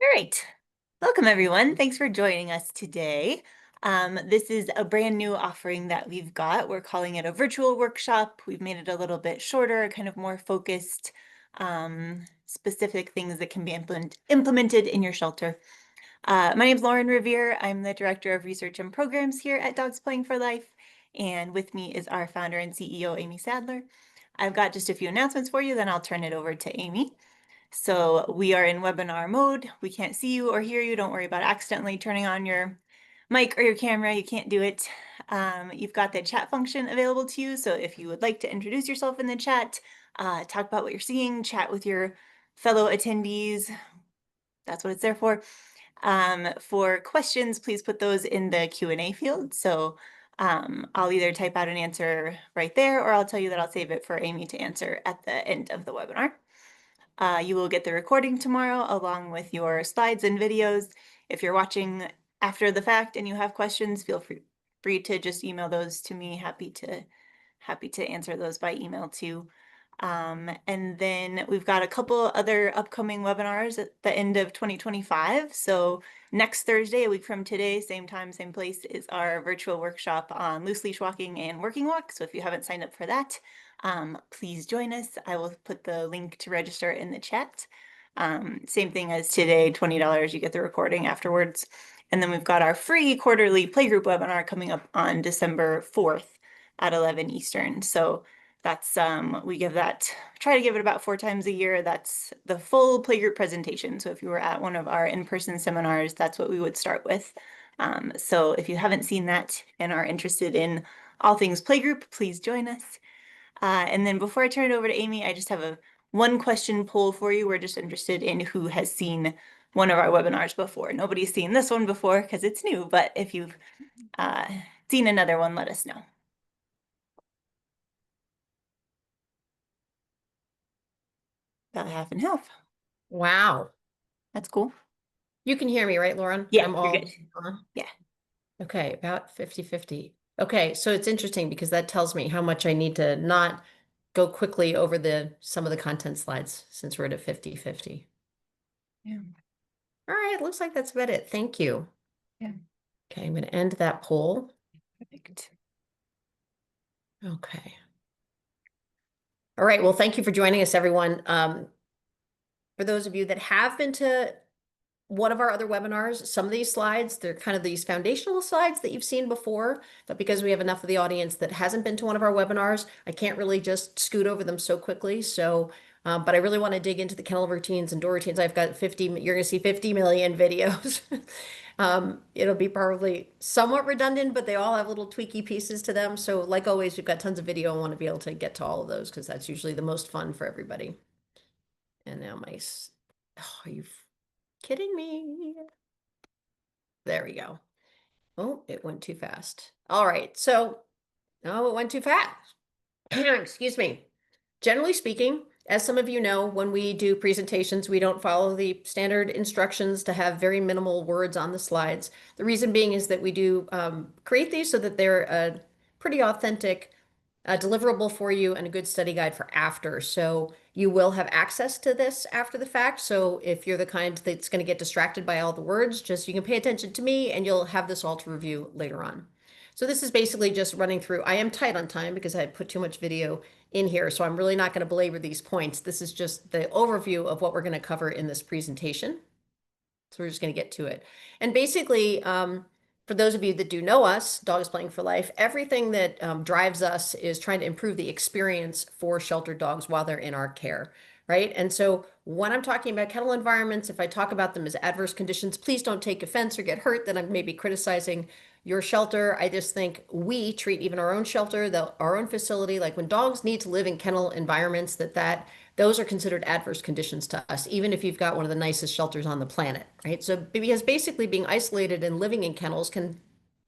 All right. Welcome, everyone. Thanks for joining us today. This is a brand new offering that we've got. We're calling it a virtual workshop. We've made it a little bit shorter, kind of more focused, specific things that can be implemented in your shelter. My name is Lauren Revere. I'm the Director of Research and Programs here at Dogs Playing for Life. And with me is our founder and CEO, Amy Sadler. I've got just a few announcements for you, then I'll turn it over to Amy. So we are in webinar mode. We can't see you or hear you. Don't worry about accidentally turning on your mic or your camera. You can't do it. You've got the chat function available to you. So if you would like to introduce yourself in the chat, talk about what you're seeing, chat with your fellow attendees, that's what it's there for. For questions, please put those in the Q&A field. So I'll either type out an answer right there, or I'll tell you that I'll save it for Amy to answer at the end of the webinar. You will get the recording tomorrow along with your slides and videos. If you're watching after the fact and you have questions, feel free to just email those to me. Happy to answer those by email too. And then we've got a couple other upcoming webinars at the end of 2025. So next Thursday, a week from today, same time, same place, is our virtual workshop on loose leash walking and working walk. So if you haven't signed up for that, please join us. I will put the link to register in the chat. Same thing as today, $20, you get the recording afterwards. And then we've got our free quarterly playgroup webinar coming up on December 4th at 11 Eastern. So that's, we try to give it about 4 times a year. That's the full playgroup presentation. So if you were at one of our in-person seminars, that's what we would start with. So if you haven't seen that and are interested in all things playgroup, please join us. And then before I turn it over to Amy, I just have a one question poll for you. We're just interested in who has seen one of our webinars before. Nobody's seen this one before because it's new, but if you've seen another one, let us know. About half and half. Wow. That's cool. You can hear me, right, Lauren? Yeah, I'm you're all good. on? Yeah. Okay, about 50-50. Okay, so it's interesting because that tells me how much I need to not go quickly over some of the content slides since we're at a 50-50. Yeah. All right, looks like that's about it. Thank you. Yeah. Okay, I'm going to end that poll. Perfect. Okay. All right, well, thank you for joining us, everyone. For those of you that have been to one of our other webinars, some of these slides, they're kind of these foundational slides that you've seen before, but because we have enough of the audience that hasn't been to one of our webinars, I can't really just scoot over them so quickly. So, but I really want to dig into the kennel routines and door routines. I've got 50, you're going to see 50 million videos. It'll be probably somewhat redundant, but they all have little tweaky pieces to them. So like always, we've got tons of video and want to be able to get to all of those because that's usually the most fun for everybody. And now are you kidding me? There we go. Oh, it went too fast. All right. So, oh, it went too fast. Excuse me. Generally speaking, as some of you know, when we do presentations, we don't follow the standard instructions to have very minimal words on the slides. The reason being is that we do create these so that they're a pretty authentic deliverable for you and a good study guide for after. So you will have access to this after the fact. So if you're the kind that's going to get distracted by all the words, just you can pay attention to me and you'll have this all to review later on. So this is basically just running through. I am tight on time because I put too much video in here, so I'm really not going to belabor these points. This is just the overview of what we're going to cover in this presentation. So we're just going to get to it. And basically, for those of you that do know us, Dogs Playing for Life, everything that drives us is trying to improve the experience for sheltered dogs while they're in our care, right? And so when I'm talking about kennel environments, if I talk about them as adverse conditions, please don't take offense or get hurt that I'm maybe criticizing your shelter. I just think we treat even our own shelter, our own facility, like when dogs need to live in kennel environments, those are considered adverse conditions to us, even if you've got one of the nicest shelters on the planet, right? So because basically being isolated and living in kennels can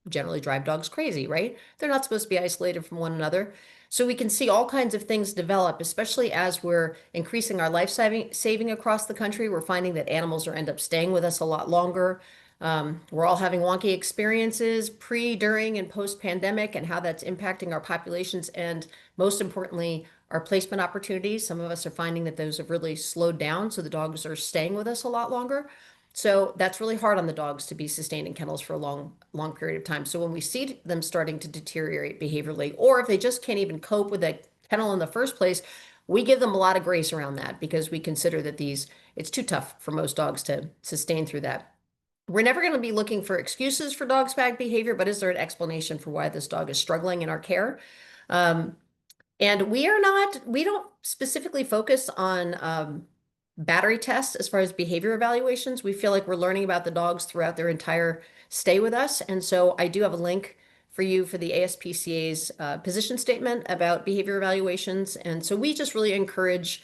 generally drive dogs crazy, right? They're not supposed to be isolated from one another. So we can see all kinds of things develop, especially as we're increasing our life saving across the country. We're finding that animals are end up staying with us a lot longer. We're all having wonky experiences pre, during, and post pandemic and how that's impacting our populations and most importantly, our placement opportunities. Some of us are finding that those have really slowed down, so the dogs are staying with us a lot longer. So that's really hard on the dogs to be sustained in kennels for a long period of time. So when we see them starting to deteriorate behaviorally, or if they just can't even cope with a kennel in the first place, we give them a lot of grace around that because we consider that it's too tough for most dogs to sustain through that. We're never going to be looking for excuses for dogs' bad behavior, but is there an explanation for why this dog is struggling in our care? Um, and we don't specifically focus on battery tests as far as behavior evaluations. We feel like we're learning about the dogs throughout their entire stay with us. And so I do have a link for you for the ASPCA's position statement about behavior evaluations. And so we just really encourage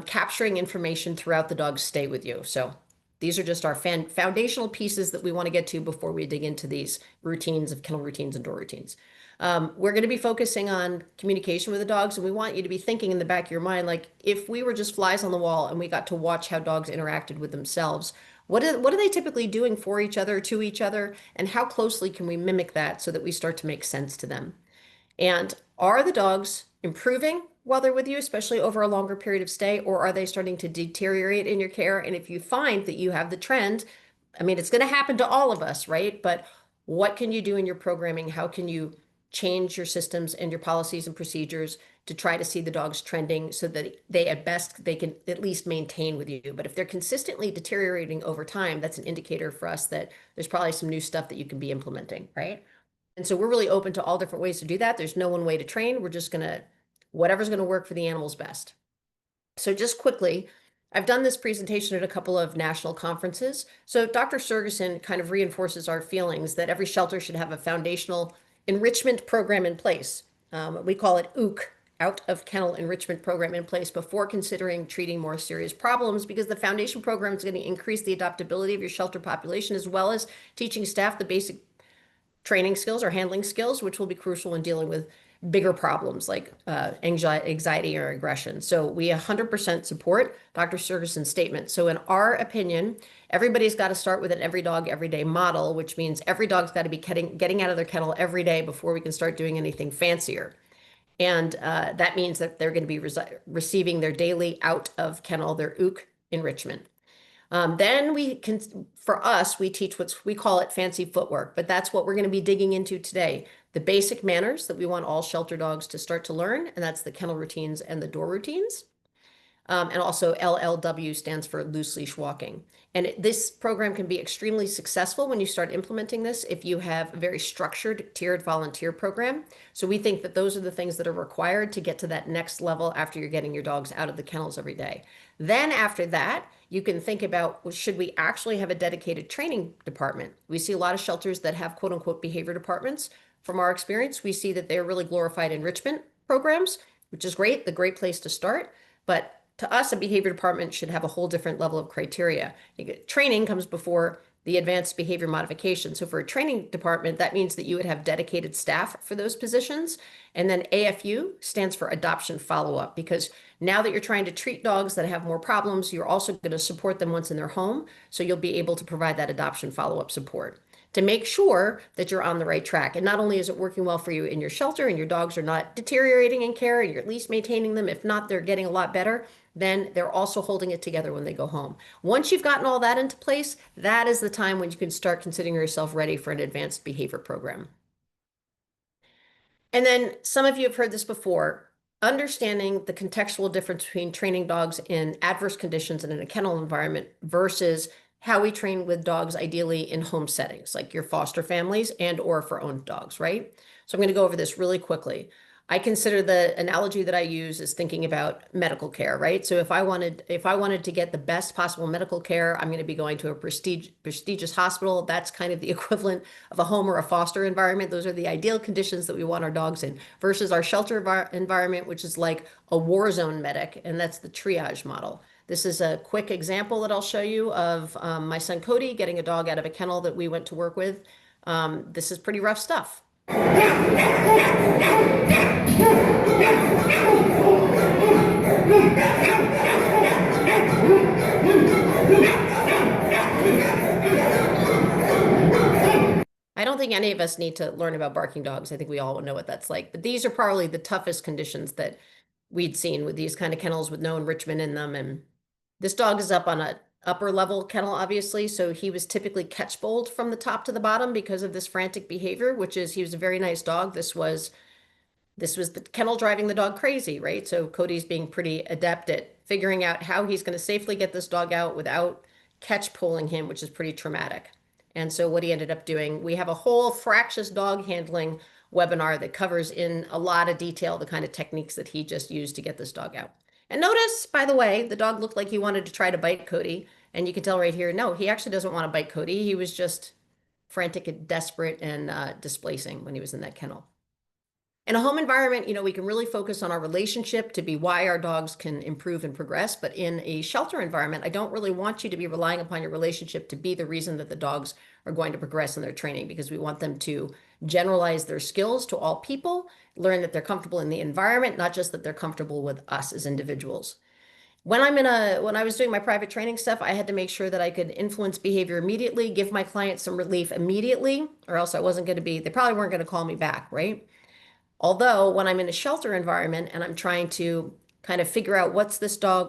capturing information throughout the dog's stay with you. So these are just our foundational pieces that we want to get to before we dig into these routines of kennel routines and door routines. We're going to be focusing on communication with the dogs, and we want you to be thinking in the back of your mind, like if we were just flies on the wall and we got to watch how dogs interacted with themselves, what are they typically doing for each other, to each other, and how closely can we mimic that so that we start to make sense to them? And are the dogs improving while they're with you, especially over a longer period of stay, or are they starting to deteriorate in your care? And if you find that you have the trend, I mean, it's going to happen to all of us, right? But what can you do in your programming? How can you change your systems and your policies and procedures to try to see the dogs trending so that they, at best, they can at least maintain with you? But if they're consistently deteriorating over time, that's an indicator for us that there's probably some new stuff that you can be implementing, right? And so we're really open to all different ways to do that. There's no one way to train. We're just whatever's going to work for the animals best. So just quickly, I've done this presentation at a couple of national conferences. So Dr. Sergeson kind of reinforces our feelings that every shelter should have a foundational enrichment program in place. We call it OOK, out of kennel enrichment program in place before considering treating more serious problems, because the foundation program is going to increase the adaptability of your shelter population as well as teaching staff the basic training skills or handling skills, which will be crucial in dealing with bigger problems like anxiety or aggression. So we 100% support Dr. Sergeson's statement. So in our opinion, everybody's got to start with an every dog, every day model, which means every dog's got to be getting out of their kennel every day before we can start doing anything fancier. And that means that they're going to be receiving their daily out of kennel, their ook enrichment. Then we can, for us, we teach we call it fancy footwork, but that's what we're going to be digging into today. The basic manners that we want all shelter dogs to start to learn, and that's the kennel routines and the door routines. And also LLW stands for loose leash walking. And this program can be extremely successful when you start implementing this if you have a very structured tiered volunteer program. So we think that those are the things that are required to get to that next level after you're getting your dogs out of the kennels every day. Then after that, you can think about, well, should we actually have a dedicated training department? We see a lot of shelters that have quote unquote behavior departments. From our experience, we see that they're really glorified enrichment programs, which is great, the great place to start. But to us, a behavior department should have a whole different level of criteria. Training comes before the advanced behavior modification. So for a training department, that means that you would have dedicated staff for those positions. And then AFU stands for adoption follow-up, because now that you're trying to treat dogs that have more problems, you're also going to support them once in their home. So you'll be able to provide that adoption follow-up support to make sure that you're on the right track. And not only is it working well for you in your shelter and your dogs are not deteriorating in care and you're at least maintaining them, if not, they're getting a lot better, then they're also holding it together when they go home. Once you've gotten all that into place, that is the time when you can start considering yourself ready for an advanced behavior program. And then some of you have heard this before, understanding the contextual difference between training dogs in adverse conditions and in a kennel environment versus how we train with dogs ideally in home settings, like your foster families and or for owned dogs, right? So I'm going to go over this really quickly. I consider the analogy that I use is thinking about medical care, right? So if I wanted to get the best possible medical care, I'm going to be going to a prestigious hospital. That's kind of the equivalent of a home or a foster environment. Those are the ideal conditions that we want our dogs in versus our shelter environment, which is like a war zone medic, and that's the triage model. This is a quick example that I'll show you of my son Cody getting a dog out of a kennel that we went to work with. This is pretty rough stuff. I don't think any of us need to learn about barking dogs. I think we all know what that's like. But these are probably the toughest conditions that we'd seen with these kind of kennels with no enrichment in them. And this dog is up on upper level kennel, obviously. So he was typically catch bowled from the top to the bottom because of this frantic behavior, which is he was a very nice dog. This was the kennel driving the dog crazy, right? So Cody's being pretty adept at figuring out how he's going to safely get this dog out without catch pulling him, which is pretty traumatic. And so what he ended up doing, we have a whole fractious dog handling webinar that covers in a lot of detail the kind of techniques that he just used to get this dog out. And notice, by the way, the dog looked like he wanted to try to bite Cody. And you can tell right here, no, he actually doesn't want to bite Cody. He was just frantic and desperate and displacing when he was in that kennel. In a home environment, we can really focus on our relationship to be why our dogs can improve and progress. But in a shelter environment, I don't really want you to be relying upon your relationship to be the reason that the dogs are going to progress in their training, because we want them to generalize their skills to all people, learn that they're comfortable in the environment, not just that they're comfortable with us as individuals. When I was doing my private training stuff, I had to make sure that I could influence behavior immediately, give my clients some relief immediately, or else I wasn't going to be, they probably weren't going to call me back, right? Although when I'm in a shelter environment and I'm trying to kind of figure out what does this dog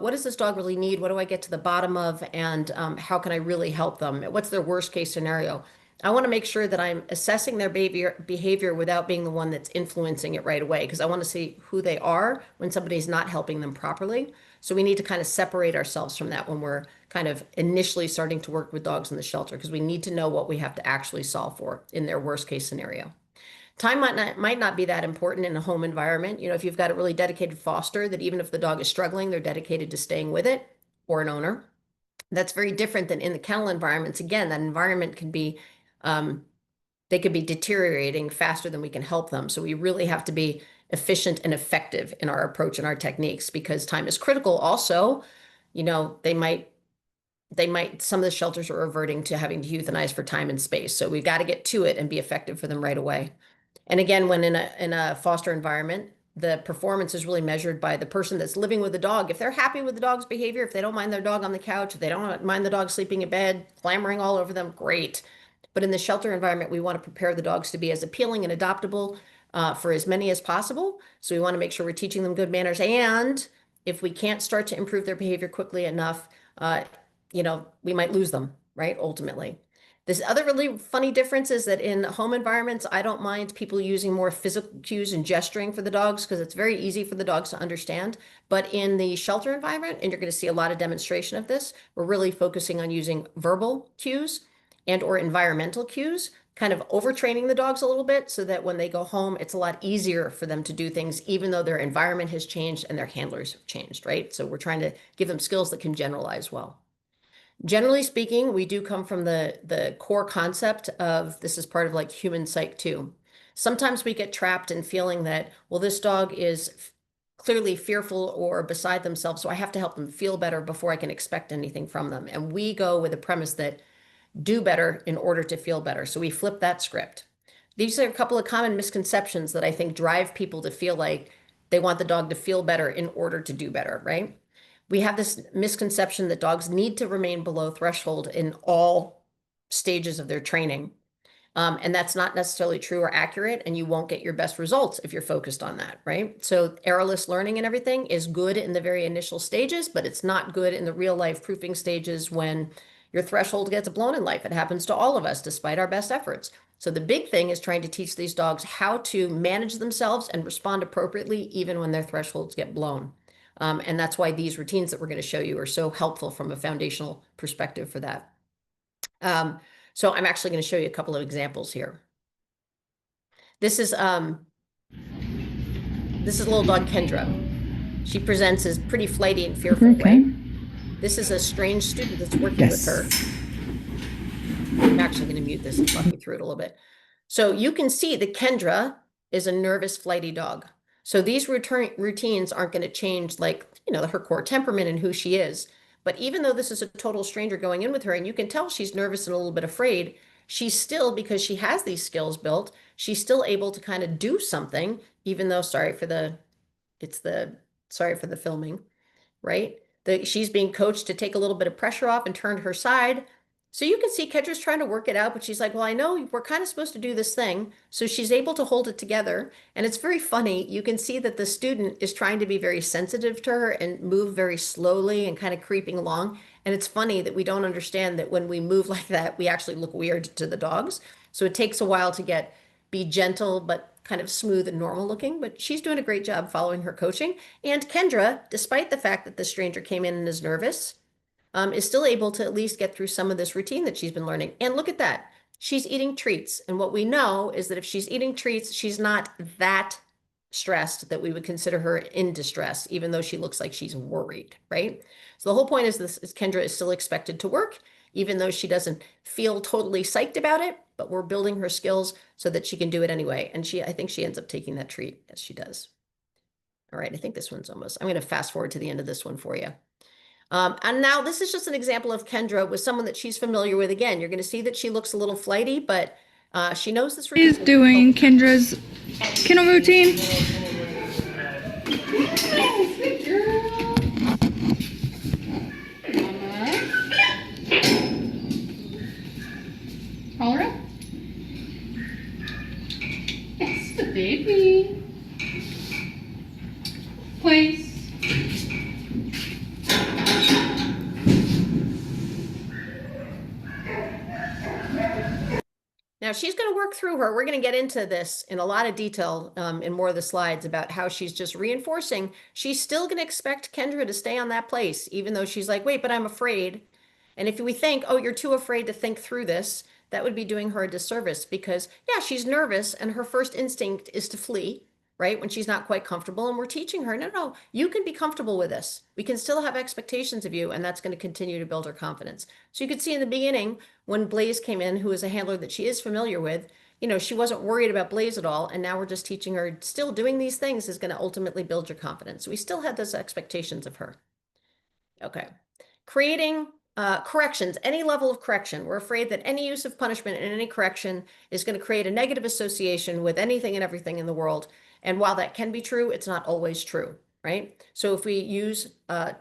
really need? What do I get to the bottom of? And how can I really help them? What's their worst case scenario? I want to make sure that I'm assessing their behavior without being the one that's influencing it right away, because I want to see who they are when somebody's not helping them properly. So we need to kind of separate ourselves from that when we're kind of initially starting to work with dogs in the shelter, because we need to know what we have to actually solve for in their worst case scenario. Time might not be that important in a home environment. If you've got a really dedicated foster that even if the dog is struggling, they're dedicated to staying with it, or an owner. That's very different than in the kennel environments. Again, that environment can be, they could be deteriorating faster than we can help them. So we really have to be efficient and effective in our approach and our techniques, because time is critical. Also, some of the shelters are reverting to having to euthanize for time and space. So we've got to get to it and be effective for them right away. And again, when in a foster environment, the performance is really measured by the person that's living with the dog. If they're happy with the dog's behavior, if they don't mind their dog on the couch, if they don't mind the dog sleeping in bed, clamoring all over them, great. But in the shelter environment, we want to prepare the dogs to be as appealing and adoptable for as many as possible. So we want to make sure we're teaching them good manners. And if we can't start to improve their behavior quickly enough, we might lose them, right? Ultimately. This other really funny difference is that in home environments, I don't mind people using more physical cues and gesturing for the dogs, because it's very easy for the dogs to understand. But in the shelter environment, and you're going to see a lot of demonstration of this, we're really focusing on using verbal cues and or environmental cues, kind of overtraining the dogs a little bit so that when they go home, it's a lot easier for them to do things, even though their environment has changed and their handlers have changed, right? So we're trying to give them skills that can generalize well. Generally speaking, we do come from the core concept of this is part of like human psych too. Sometimes we get trapped in feeling that, well, this dog is clearly fearful or beside themselves, so I have to help them feel better before I can expect anything from them. And we go with the premise that do better in order to feel better. So we flip that script. These are a couple of common misconceptions that I think drive people to feel like they want the dog to feel better in order to do better, right? We have this misconception that dogs need to remain below threshold in all stages of their training. And that's not necessarily true or accurate, and you won't get your best results if you're focused on that, right? So errorless learning and everything is good in the very initial stages, but it's not good in the real life proofing stages when your threshold gets blown in life. It happens to all of us, despite our best efforts. So the big thing is trying to teach these dogs how to manage themselves and respond appropriately, even when their thresholds get blown. And that's why these routines that we're going to show you are so helpful from a foundational perspective for that. So I'm actually going to show you a couple of examples here. This is little dog Kendra. She presents as pretty flighty and fearful, Okay. right? This is a strange student that's working with her. I'm actually going to mute this and walk you through it a little bit. So you can see that Kendra is a nervous, flighty dog. So these routines aren't going to change, like, her core temperament and who she is. But even though this is a total stranger going in with her, and you can tell she's nervous and a little bit afraid, she's still, because she has these skills built, she's still able to kind of do something, even though, sorry for the filming, right? She's being coached to take a little bit of pressure off and turn her side. So you can see Kendra's trying to work it out, but she's like, well, I know we're kind of supposed to do this thing. So she's able to hold it together. And it's very funny. You can see that the student is trying to be very sensitive to her and move very slowly and kind of creeping along. And it's funny that we don't understand that when we move like that, we actually look weird to the dogs. So it takes a while to be gentle, but kind of smooth and normal looking. But she's doing a great job following her coaching. And Kendra, despite the fact that the stranger came in and is nervous, is still able to at least get through some of this routine that she's been learning. And look at that. She's eating treats. And what we know is that if she's eating treats, she's not that stressed that we would consider her in distress, even though she looks like she's worried, right? So the whole point is this is Kendra is still expected to work, even though she doesn't feel totally psyched about it, but we're building her skills so that she can do it anyway. And I think she ends up taking that treat as she does. All right, I think this one's almost, I'm going to fast forward to the end of this one for you. And now this is just an example of Kendra with someone that she's familiar with. Again, you're going to see that she looks a little flighty, but she knows this routine. Is doing Kendra's kennel routine. Good girl. Call her up. Yes, the baby. Place. Now she's going to work through her. We're going to get into this in a lot of detail in more of the slides about how she's just reinforcing. She's still going to expect Kendra to stay on that place, even though she's like, wait, but I'm afraid. And if we think, oh, you're too afraid to think through this, that would be doing her a disservice because, yeah, she's nervous and her first instinct is to flee, right? When she's not quite comfortable. And we're teaching her, no, no, you can be comfortable with this. We can still have expectations of you, and that's going to continue to build her confidence. So you could see in the beginning when Blaze came in, who is a handler that she is familiar with, you know, she wasn't worried about Blaze at all. And now we're just teaching her still doing these things is going to ultimately build your confidence. So we still had those expectations of her. Okay. Creating corrections, any level of correction. We're afraid that any use of punishment and any correction is going to create a negative association with anything and everything in the world. And while that can be true, it's not always true, right? So if we use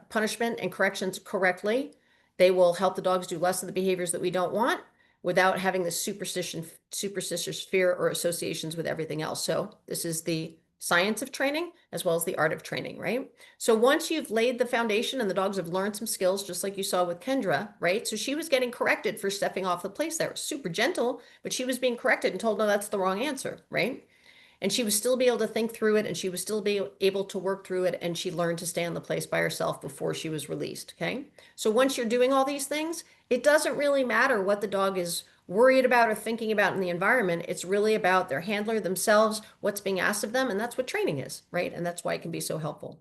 punishment and corrections correctly, they will help the dogs do less of the behaviors that we don't want without having the superstitious fear or associations with everything else. So this is the science of training as well as the art of training, right? So once you've laid the foundation and the dogs have learned some skills, just like you saw with Kendra, right? So she was getting corrected for stepping off the place there. Super gentle, but she was being corrected and told, no, that's the wrong answer, right? And she was still be able to think through it and she was still be able to work through it. And she learned to stay on the place by herself before she was released. Okay. So once you're doing all these things, it doesn't really matter what the dog is worried about or thinking about in the environment. It's really about their handler themselves, what's being asked of them. And that's what training is, right? And that's why it can be so helpful.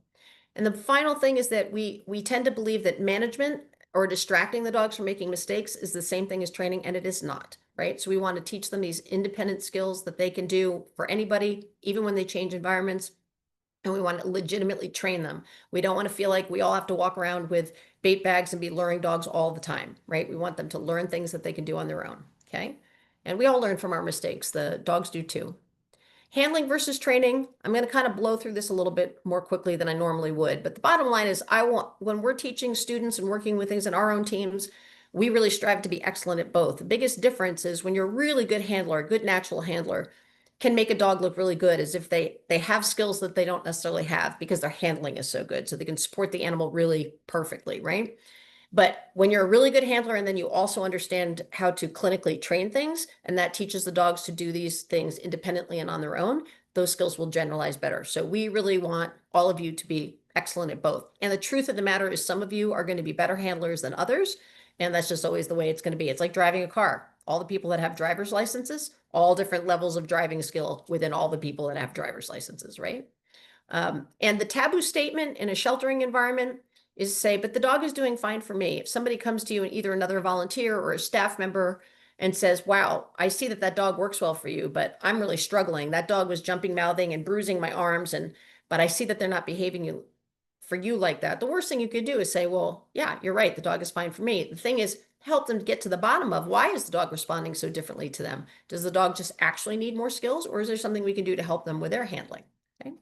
And the final thing is that we tend to believe that management or distracting the dogs from making mistakes is the same thing as training, and it is not, right? So we want to teach them these independent skills that they can do for anybody, even when they change environments. And we want to legitimately train them. We don't want to feel like we all have to walk around with bait bags and be luring dogs all the time, right? We want them to learn things that they can do on their own, okay? And we all learn from our mistakes. The dogs do too. Handling versus training, I'm going to kind of blow through this a little bit more quickly than I normally would. But the bottom line is when we're teaching students and working with things in our own teams, we really strive to be excellent at both. The biggest difference is when you're a really good handler, a good natural handler, can make a dog look really good as if they have skills that they don't necessarily have because their handling is so good. So they can support the animal really perfectly, right? But when you're a really good handler and then you also understand how to clinically train things, and that teaches the dogs to do these things independently and on their own, those skills will generalize better. So we really want all of you to be excellent at both. And the truth of the matter is some of you are going to be better handlers than others. And that's just always the way it's going to be. It's like driving a car. All the people that have driver's licenses, all different levels of driving skill within all the people that have driver's licenses, right? And the taboo statement in a sheltering environment is say, but the dog is doing fine for me. If somebody comes to you and either another volunteer or a staff member and says, wow, I see that that dog works well for you, but I'm really struggling. That dog was jumping, mouthing and bruising my arms. But I see that they're not behaving for you like that. The worst thing you could do is say, well, yeah, you're right. The dog is fine for me. The thing is, help them get to the bottom of why is the dog responding so differently to them? Does the dog just actually need more skills, or is there something we can do to help them with their handling? Okay.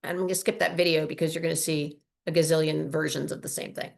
And I'm going to skip that video because you're going to see a gazillion versions of the same thing.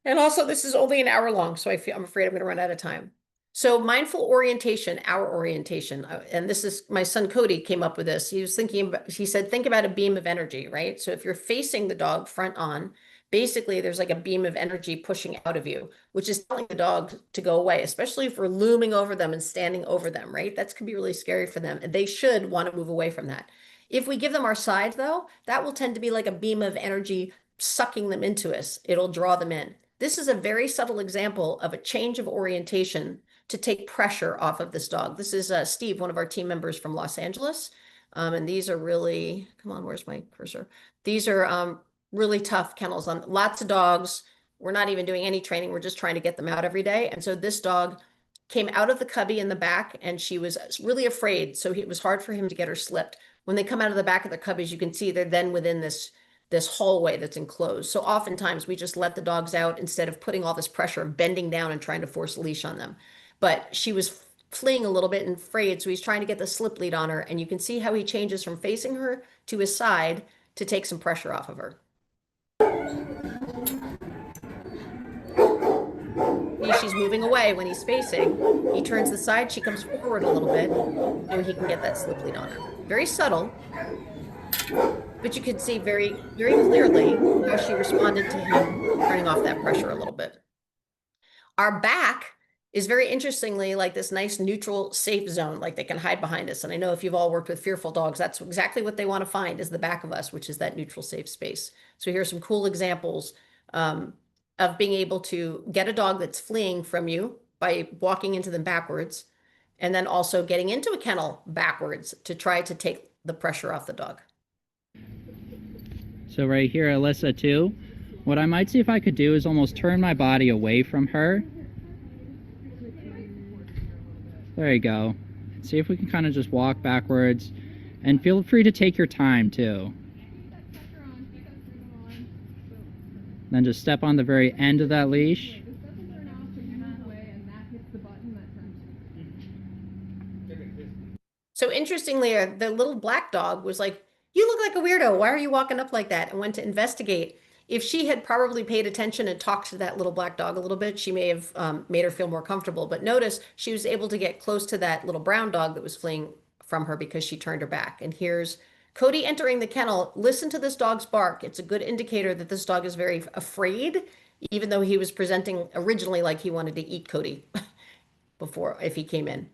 And also, this is only an hour long, so I'm afraid I'm going to run out of time. So mindful orientation, our orientation, and this is my son Cody came up with this. He was thinking about, he said, think about a beam of energy, right? So if you're facing the dog front on, basically there's like a beam of energy pushing out of you, which is telling the dog to go away, especially if we're looming over them and standing over them, right? That's can be really scary for them. And they should want to move away from that. If we give them our side, though, that will tend to be like a beam of energy sucking them into us. It'll draw them in. This is a very subtle example of a change of orientation to take pressure off of this dog. This is Steve, one of our team members from Los Angeles. And these are really, come on, where's my cursor? These are really tough kennels on lots of dogs. We're not even doing any training. We're just trying to get them out every day. And so this dog came out of the cubby in the back and she was really afraid. So it was hard for him to get her slipped. When they come out of the back of the cubbies, you can see they're then within this hallway that's enclosed. So oftentimes we just let the dogs out instead of putting all this pressure of bending down and trying to force a leash on them. But she was fleeing a little bit and afraid. So he's trying to get the slip lead on her. And you can see how he changes from facing her to his side to take some pressure off of her. She's moving away when he's facing. He turns the side, she comes forward a little bit, and he can get that slip lead on her. Very subtle, but you can see very, very clearly how she responded to him turning off that pressure a little bit. Our back is very interestingly like this nice neutral safe zone, like they can hide behind us. And I know if you've all worked with fearful dogs, that's exactly what they want to find is the back of us, which is that neutral safe space. So here's some cool examples of being able to get a dog that's fleeing from you by walking into them backwards, and then also getting into a kennel backwards to try to take the pressure off the dog. So right here, Alyssa too, what I might see if I could do is almost turn my body away from her. There you go. See if we can kind of just walk backwards, and feel free to take your time too. Then just step on the very end of that leash. So interestingly, the little black dog was like, "You look like a weirdo. Why are you walking up like that?" And went to investigate. If she had probably paid attention and talked to that little black dog a little bit, she may have made her feel more comfortable. But notice she was able to get close to that little brown dog that was fleeing from her because she turned her back. And here's Cody entering the kennel. Listen to this dog's bark. It's a good indicator that this dog is very afraid, even though he was presenting originally like he wanted to eat Cody before if he came in.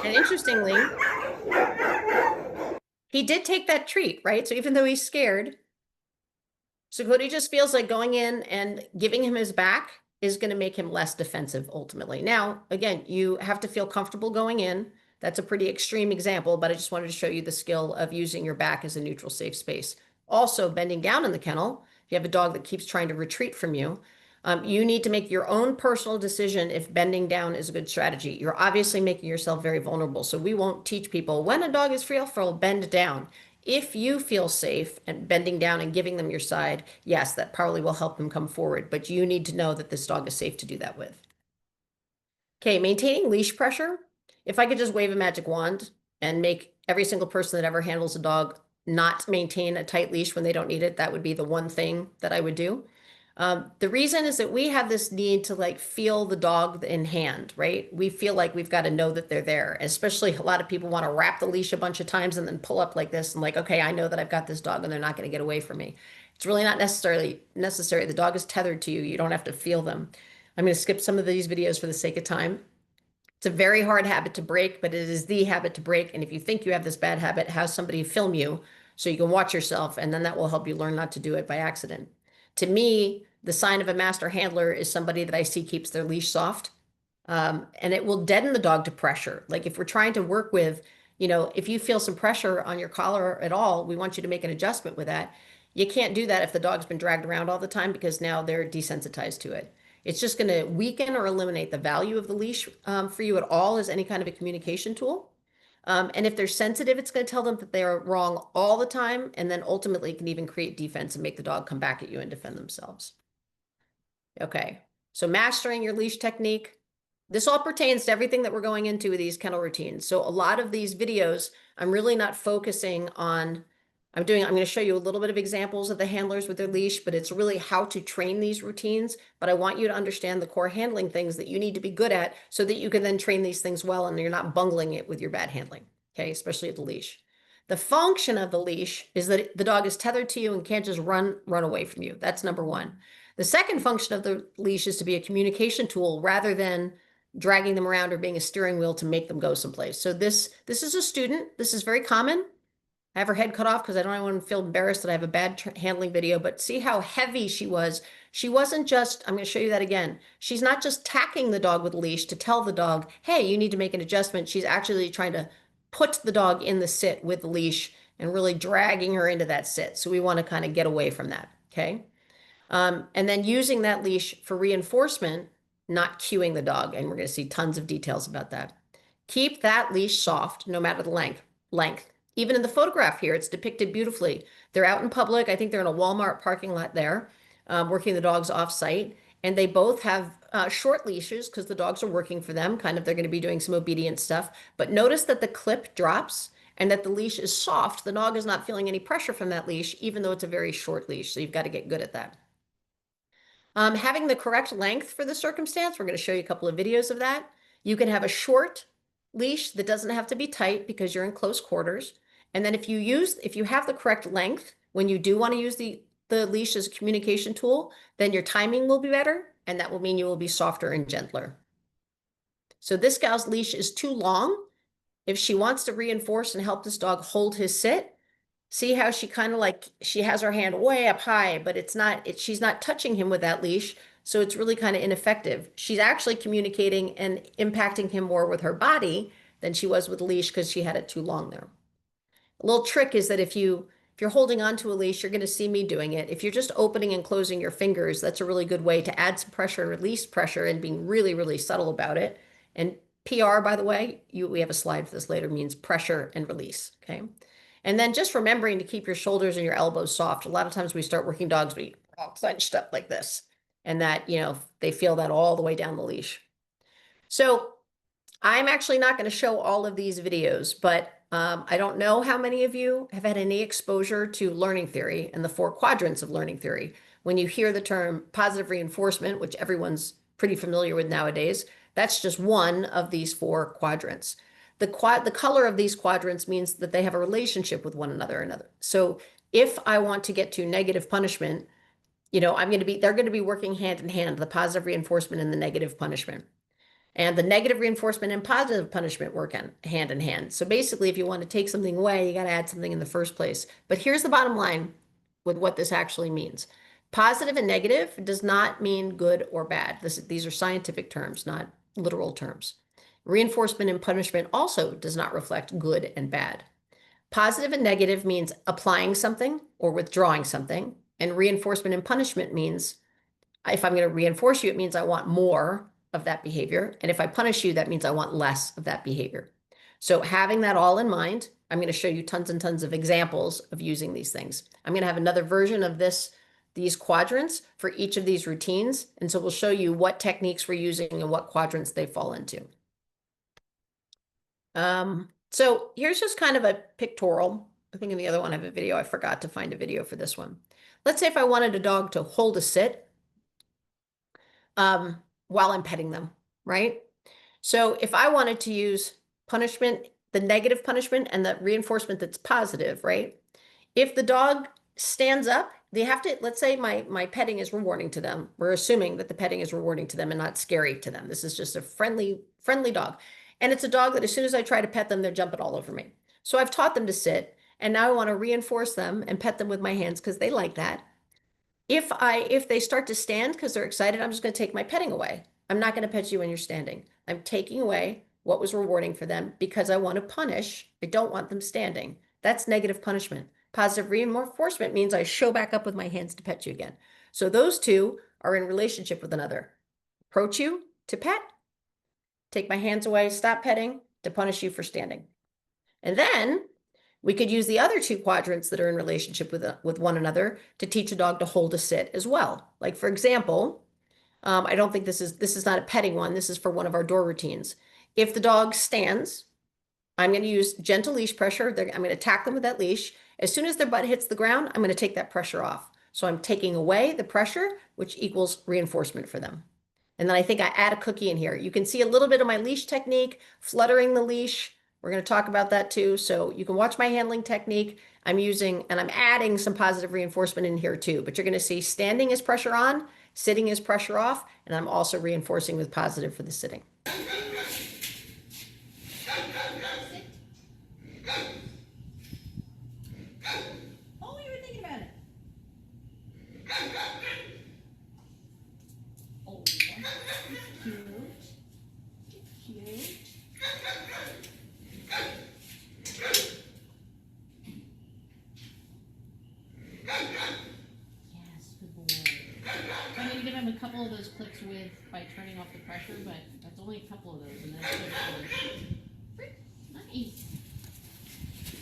And interestingly, he did take that treat, right? So even though he's scared, so Cody just feels like going in and giving him his back is going to make him less defensive ultimately. Now, again, you have to feel comfortable going in. That's a pretty extreme example, but I just wanted to show you the skill of using your back as a neutral safe space. Also, bending down in the kennel, if you have a dog that keeps trying to retreat from you, you need to make your own personal decision if bending down is a good strategy. You're obviously making yourself very vulnerable. So we won't teach people when a dog is fearful, bend down. If you feel safe and bending down and giving them your side, yes, that probably will help them come forward. But you need to know that this dog is safe to do that with. Okay, maintaining leash pressure. If I could just wave a magic wand and make every single person that ever handles a dog not maintain a tight leash when they don't need it, that would be the one thing that I would do. The reason is that we have this need to like feel the dog in hand, right? We feel like we've got to know that they're there. Especially a lot of people want to wrap the leash a bunch of times and then pull up like this and like, okay, I know that I've got this dog and they're not going to get away from me. It's really not necessarily necessary. The dog is tethered to you. You don't have to feel them. I'm going to skip some of these videos for the sake of time. It's a very hard habit to break, but it is the habit to break. And if you think you have this bad habit, have somebody film you so you can watch yourself, and then that will help you learn not to do it by accident. To me, the sign of a master handler is somebody that I see keeps their leash soft. And it will deaden the dog to pressure. Like if we're trying to work with, if you feel some pressure on your collar at all, we want you to make an adjustment with that. You can't do that if the dog's been dragged around all the time because now they're desensitized to it. It's just going to weaken or eliminate the value of the leash for you at all as any kind of a communication tool. And if they're sensitive, it's going to tell them that they are wrong all the time. And then ultimately can even create defense and make the dog come back at you and defend themselves. Okay, so mastering your leash technique. This all pertains to everything that we're going into with these kennel routines. So a lot of these videos, I'm really not focusing on I'm going to show you a little bit of examples of the handlers with their leash, but it's really how to train these routines. But I want you to understand the core handling things that you need to be good at so that you can then train these things well and you're not bungling it with your bad handling, okay, especially at the leash. The function of the leash is that the dog is tethered to you and can't just run away from you. That's number one. The second function of the leash is to be a communication tool rather than dragging them around or being a steering wheel to make them go someplace. So this is a student. This is very common. I have her head cut off because I don't want to feel embarrassed that I have a bad handling video, but see how heavy she was. She wasn't just, I'm going to show you that again. She's not just tacking the dog with a leash to tell the dog, hey, you need to make an adjustment. She's actually trying to put the dog in the sit with the leash and really dragging her into that sit. So we want to kind of get away from that, okay? And then using that leash for reinforcement, not cueing the dog. And we're going to see tons of details about that. Keep that leash soft, no matter the length. Even in the photograph here, it's depicted beautifully. They're out in public. I think they're in a Walmart parking lot there, working the dogs off site. And they both have short leashes because the dogs are working for them. Kind of, they're going to be doing some obedience stuff. But notice that the clip drops and that the leash is soft. The dog is not feeling any pressure from that leash, even though it's a very short leash. So you've got to get good at that. Having the correct length for the circumstance, we're going to show you a couple of videos of that. You can have a short leash that doesn't have to be tight because you're in close quarters. And then if you have the correct length, when you do want to use the leash as a communication tool, then your timing will be better, and that will mean you will be softer and gentler. So this gal's leash is too long. If she wants to reinforce and help this dog hold his sit, see how she kind of she has her hand way up high, but she's not touching him with that leash. So it's really kind of ineffective. She's actually communicating and impacting him more with her body than she was with the leash because she had it too long there. A little trick is that if you're holding onto a leash, you're going to see me doing it. If you're just opening and closing your fingers, that's a really good way to add some pressure, release pressure, and being really, really subtle about it. And PR, by the way, we have a slide for this later, means pressure and release, okay? And then just remembering to keep your shoulders and your elbows soft. A lot of times we start working dogs, we all clenched up like this. And that, they feel that all the way down the leash. So I'm actually not going to show all of these videos, but I don't know how many of you have had any exposure to learning theory and the 4 quadrants of learning theory. When you hear the term positive reinforcement, which everyone's pretty familiar with nowadays, that's just one of these 4 quadrants. The color of these quadrants means that they have a relationship with one another. So if I want to get to negative punishment, they're going to be working hand in hand, the positive reinforcement and the negative punishment. And the negative reinforcement and positive punishment work hand in hand. So basically, if you want to take something away, you got to add something in the first place. But here's the bottom line with what this actually means. Positive and negative does not mean good or bad. These are scientific terms, not literal terms. Reinforcement and punishment also does not reflect good and bad. Positive and negative means applying something or withdrawing something. And reinforcement and punishment means if I'm going to reinforce you, it means I want more of that behavior. And if I punish you, that means I want less of that behavior. So having that all in mind, I'm going to show you tons and tons of examples of using these things. I'm going to have another version of these quadrants for each of these routines. And so we'll show you what techniques we're using and what quadrants they fall into. So here's just kind of a pictorial. I think in the other one I have a video. I forgot to find a video for this one. Let's say if I wanted a dog to hold a sit while I'm petting them, right? So if I wanted to use punishment, the negative punishment and the reinforcement that's positive, right? If the dog stands up, they have to, let's say my petting is rewarding to them. We're assuming that the petting is rewarding to them and not scary to them. This is just a friendly dog. And it's a dog that as soon as I try to pet them, they're jumping all over me. So I've taught them to sit, and now I want to reinforce them and pet them with my hands because they like that. If they start to stand because they're excited, I'm just going to take my petting away. I'm not going to pet you when you're standing. I'm taking away what was rewarding for them because I want to punish. I don't want them standing. That's negative punishment. Positive reinforcement means I show back up with my hands to pet you again. So those two are in relationship with another. Approach you to pet, take my hands away, stop petting, to punish you for standing. And then we could use the other 2 quadrants that are in relationship with one another to teach a dog to hold a sit as well. Like for example, I don't think this is not a petting one. This is for one of our door routines. If the dog stands, I'm going to use gentle leash pressure. I'm going to attack them with that leash. As soon as their butt hits the ground, I'm going to take that pressure off. So I'm taking away the pressure, which equals reinforcement for them. And then I think I add a cookie in here. You can see a little bit of my leash technique, fluttering the leash. We're going to talk about that too. So you can watch my handling technique. I'm using, and I'm adding some positive reinforcement in here too, but you're going to see standing is pressure on, sitting is pressure off, and I'm also reinforcing with positive for the sitting. Oh, you were thinking about it. Oh, cute. Cute. Yes, good boy. So I'm gonna give him a couple of those clicks with by turning off the pressure, but that's only a couple of those, and that's good. Nice.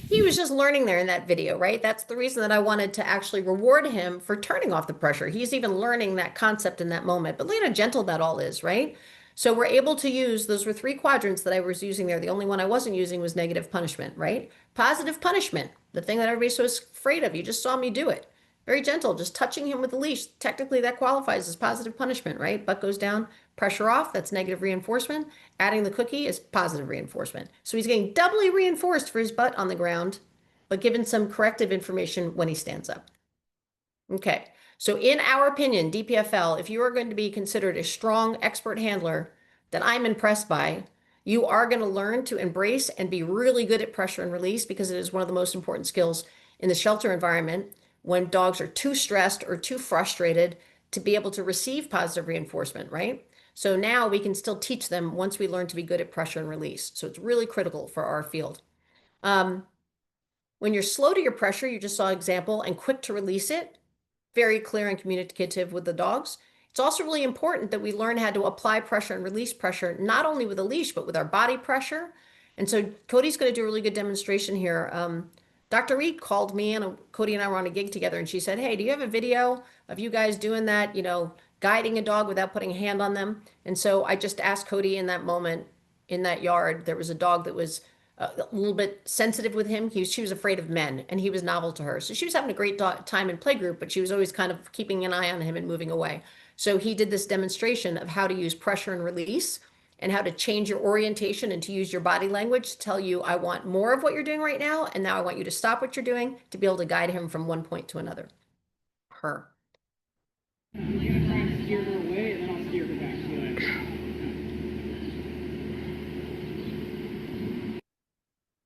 He was just learning there in that video, right? That's the reason that I wanted to actually reward him for turning off the pressure. He's even learning that concept in that moment. But look how gentle that all is, right? So we're able to use, those were 3 quadrants that I was using there. The only one I wasn't using was negative punishment, right? Positive punishment, the thing that everybody's so afraid of. You just saw me do it. Very gentle, just touching him with the leash. Technically, that qualifies as positive punishment, right? Butt goes down, pressure off, that's negative reinforcement. Adding the cookie is positive reinforcement. So he's getting doubly reinforced for his butt on the ground, but given some corrective information when he stands up. Okay, so in our opinion, DPFL, if you are going to be considered a strong expert handler that I'm impressed by, you are going to learn to embrace and be really good at pressure and release, because it is one of the most important skills in the shelter environment when dogs are too stressed or too frustrated to be able to receive positive reinforcement, right? So now we can still teach them once we learn to be good at pressure and release. So it's really critical for our field. When you're slow to your pressure, you just saw example, and quick to release it, very clear and communicative with the dogs. It's also really important that we learn how to apply pressure and release pressure, not only with a leash, but with our body pressure. And so Cody's going to do a really good demonstration here. Dr. Reed called me, and Cody and I were on a gig together, and she said, hey, do you have a video of you guys doing that, guiding a dog without putting a hand on them? And so I just asked Cody in that moment, in that yard, there was a dog that was a little bit sensitive with him. She was afraid of men, and he was novel to her. So she was having a great time in playgroup, but she was always kind of keeping an eye on him and moving away. So he did this demonstration of how to use pressure and release, and how to change your orientation and to use your body language to tell you, I want more of what you're doing right now, and now I want you to stop what you're doing, to be able to guide him from one point to another. Her. I'm gonna try and steer her away, and then I'll steer her back to it.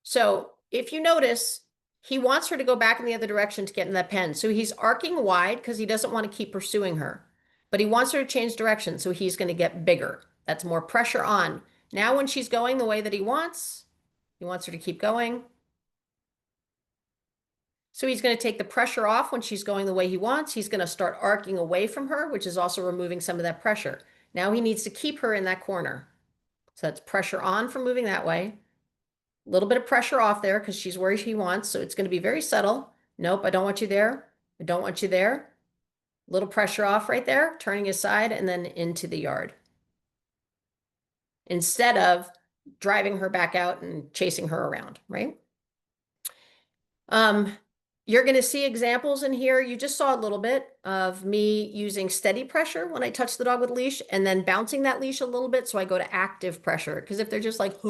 So if you notice, he wants her to go back in the other direction to get in that pen. So he's arcing wide because he doesn't want to keep pursuing her, but he wants her to change direction. So he's going to get bigger. That's more pressure on. Now, when she's going the way that he wants her to keep going. So he's going to take the pressure off when she's going the way he wants. He's going to start arcing away from her, which is also removing some of that pressure. Now he needs to keep her in that corner. So that's pressure on for moving that way. A little bit of pressure off there because she's where he wants. So it's going to be very subtle. Nope, I don't want you there. I don't want you there. A little pressure off right there, turning aside and then into the yard, instead of driving her back out and chasing her around, right? You're going to see examples in here. You just saw a little bit of me using steady pressure when I touch the dog with a leash, and then bouncing that leash a little bit. So I go to active pressure, because if they're just like,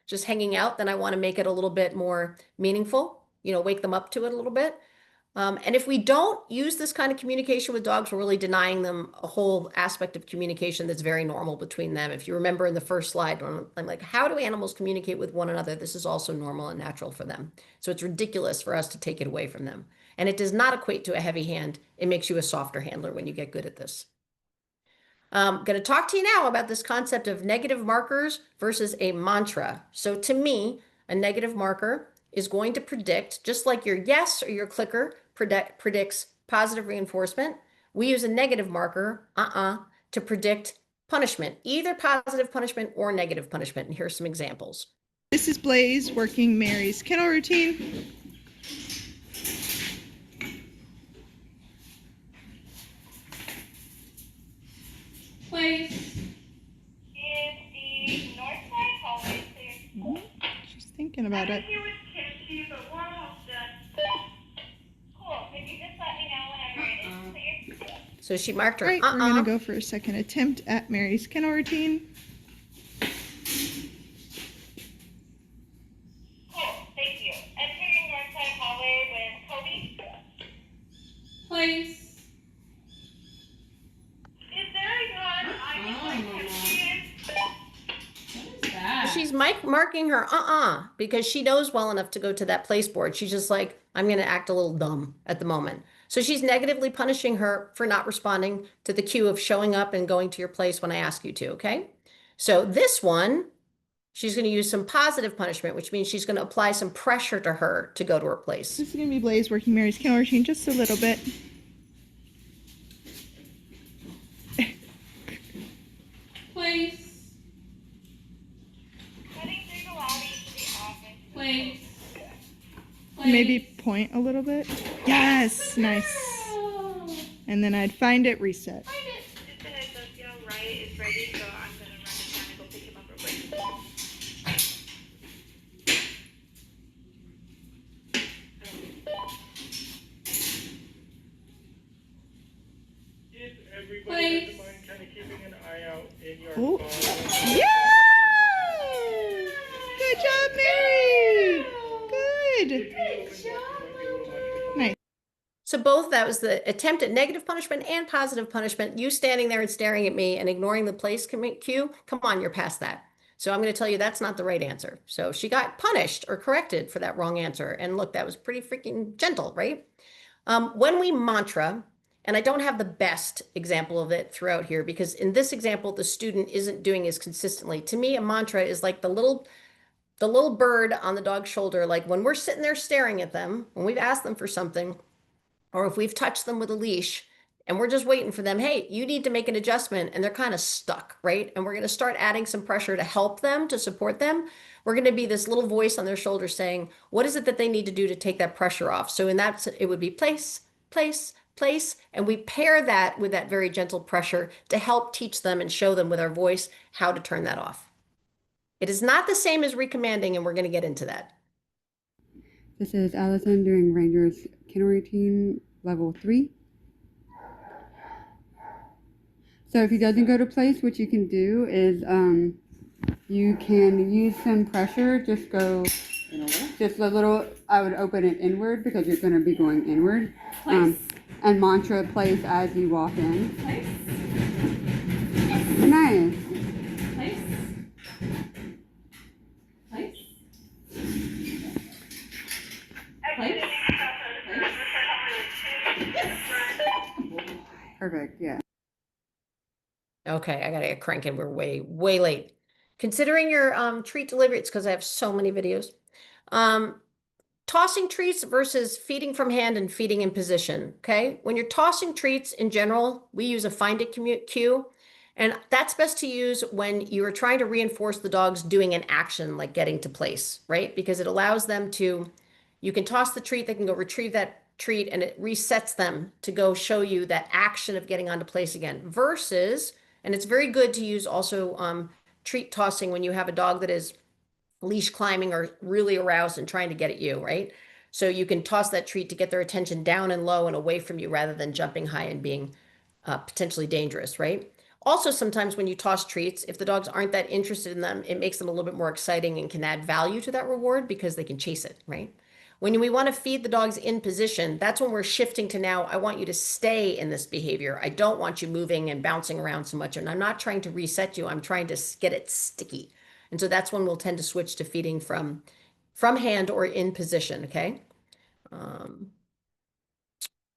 just hanging out, then I want to make it a little bit more meaningful, wake them up to it a little bit. And if we don't use this kind of communication with dogs, we're really denying them a whole aspect of communication that's very normal between them. If you remember in the first slide, when I'm like, how do animals communicate with one another? This is also normal and natural for them. So it's ridiculous for us to take it away from them. And it does not equate to a heavy hand. It makes you a softer handler when you get good at this. I'm going to talk to you now about this concept of negative markers versus a mantra. So to me, a negative marker is going to predict, just like your yes or your clicker predicts positive reinforcement. We use a negative marker, to predict punishment, either positive punishment or negative punishment. And here's some examples. This is Blaze working Mary's kennel routine. Place. Is the north side hallway clear? She's thinking about it. I'm here with Casey, but we're almost done. So she marked All her right, we're gonna go for a second attempt at Mary's kennel routine. Cool, thank you. Entering north side hallway with Kobe. Place. Is there a gun I can like to see? What is that? She's marking her because she knows well enough to go to that place board. She's just like, I'm going to act a little dumb at the moment. So she's negatively punishing her for not responding to the cue of showing up and going to your place when I ask you to, okay? So this one, she's going to use some positive punishment, which means she's going to apply some pressure to her to go to her place. This is gonna be Blaze working Mary's kennel routine just a little bit. Place. Heading through the lobby to the office. Place. Maybe point a little bit. Yes, nice. And then I'd find it, reset. Just a heads up, yo, Riot is ready, so I'm gonna run this down and go pick him up real quick. If everybody doesn't mind kind of keeping an eye out in your Oh. phone. Yeah! Good job, Mary! Good. Nice. So both, that was the attempt at negative punishment and positive punishment. You standing there and staring at me and ignoring the place cue. Come on, you're past that. So I'm going to tell you that's not the right answer. So she got punished or corrected for that wrong answer. And look, that was pretty freaking gentle, right? When we mantra, and I don't have the best example of it throughout here because in this example, the student isn't doing as consistently. To me, a mantra is like the little bird on the dog's shoulder. Like when we're sitting there staring at them, when we've asked them for something, or if we've touched them with a leash and we're just waiting for them, hey, you need to make an adjustment, and they're kind of stuck, right? And we're going to start adding some pressure to help them, to support them. We're going to be this little voice on their shoulder saying, what is it that they need to do to take that pressure off? So in that, it would be place, place, place. And we pair that with that very gentle pressure to help teach them and show them with our voice how to turn that off. It is not the same as recommanding, and we're going to get into that. This is Allison doing Ranger's kennel routine level 3. So if he doesn't go to place, what you can do is you can use some pressure. Just go, just a little. I would open it inward because you're going to be going inward. And mantra place as you walk in. Place. Nice. Place. Place. Place. Perfect. Yeah. Okay, I gotta get cranking. We're way late. Considering your treat delivery, it's because I have so many videos. Tossing treats versus feeding from hand and feeding in position. Okay, when you're tossing treats in general, we use a find it cue, and that's best to use when you are trying to reinforce the dog's doing an action like getting to place, right? Because it allows them to, you can toss the treat, they can go retrieve that treat, and it resets them to go show you that action of getting onto place again. Versus, and it's very good to use also treat tossing when you have a dog that is leash climbing or really aroused and trying to get at you, right? So you can toss that treat to get their attention down and low and away from you rather than jumping high and being potentially dangerous, right? Also, sometimes when you toss treats, if the dogs aren't that interested in them, it makes them a little bit more exciting and can add value to that reward because they can chase it, right? When we want to feed the dogs in position, that's when we're shifting to now, I want you to stay in this behavior. I don't want you moving and bouncing around so much. And I'm not trying to reset you. I'm trying to get it sticky. And so that's when we'll tend to switch to feeding from hand or in position, okay?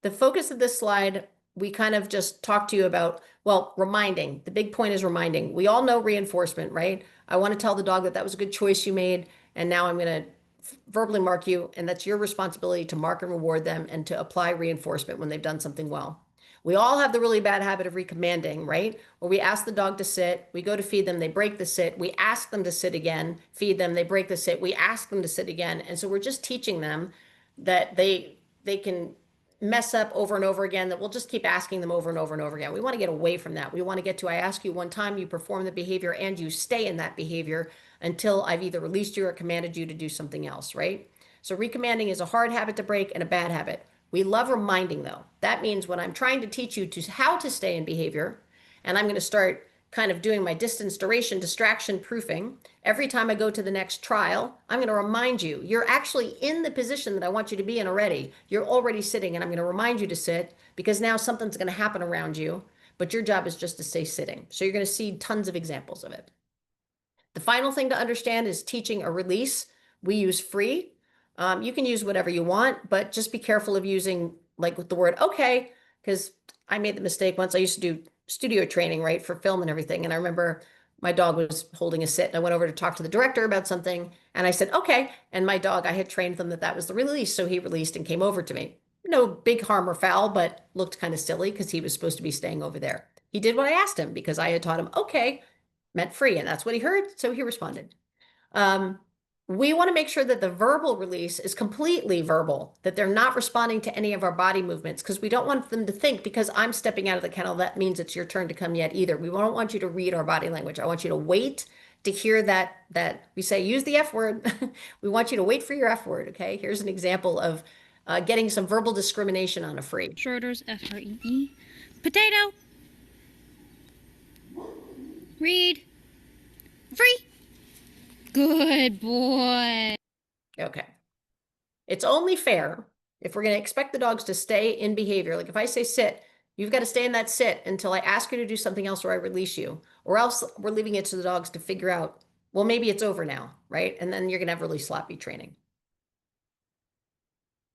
The focus of this slide, we kind of just talked to you about, well, reminding. The big point is reminding. We all know reinforcement, right? I want to tell the dog that that was a good choice you made, and now I'm going to verbally mark you, and that's your responsibility to mark and reward them and to apply reinforcement when they've done something well. We all have the really bad habit of recommanding, right? Where we ask the dog to sit, we go to feed them, they break the sit, we ask them to sit again, feed them, they break the sit, we ask them to sit again. And so we're just teaching them that they can mess up over and over again, that we'll just keep asking them over and over and over again. We want to get away from that. We want to get to, I ask you one time, you perform the behavior and you stay in that behavior until I've either released you or commanded you to do something else, right? So recommanding is a hard habit to break and a bad habit. We love reminding though. That means when I'm trying to teach you how to stay in behavior, and I'm going to start kind of doing my distance, duration, distraction proofing, every time I go to the next trial, I'm going to remind you, you're actually in the position that I want you to be in already. You're already sitting, and I'm going to remind you to sit because now something's going to happen around you, but your job is just to stay sitting. So you're going to see tons of examples of it. The final thing to understand is teaching a release. We use free. You can use whatever you want, but just be careful of using like with the word okay, because I made the mistake once. I used to do studio training, right, for film and everything. And I remember my dog was holding a sit and I went over to talk to the director about something and I said, okay. And my dog, I had trained them that that was the release. So he released and came over to me. No big harm or foul, but looked kind of silly because he was supposed to be staying over there. He did what I asked him because I had taught him, okay, meant free. And that's what he heard. So he responded. We want to make sure that the verbal release is completely verbal, that they're not responding to any of our body movements, because we don't want them to think because I'm stepping out of the kennel, that means it's your turn to come yet either. We don't want you to read our body language. I want you to wait to hear that we say, use the F word. We want you to wait for your F word. Okay. Here's an example of getting some verbal discrimination on a free. Schroeder's Free. Potato. Read. Free. Good boy. Okay. It's only fair if we're going to expect the dogs to stay in behavior. Like if I say sit, you've got to stay in that sit until I ask you to do something else or I release you. Or else we're leaving it to the dogs to figure out, well, maybe it's over now, right? And then you're going to have really sloppy training.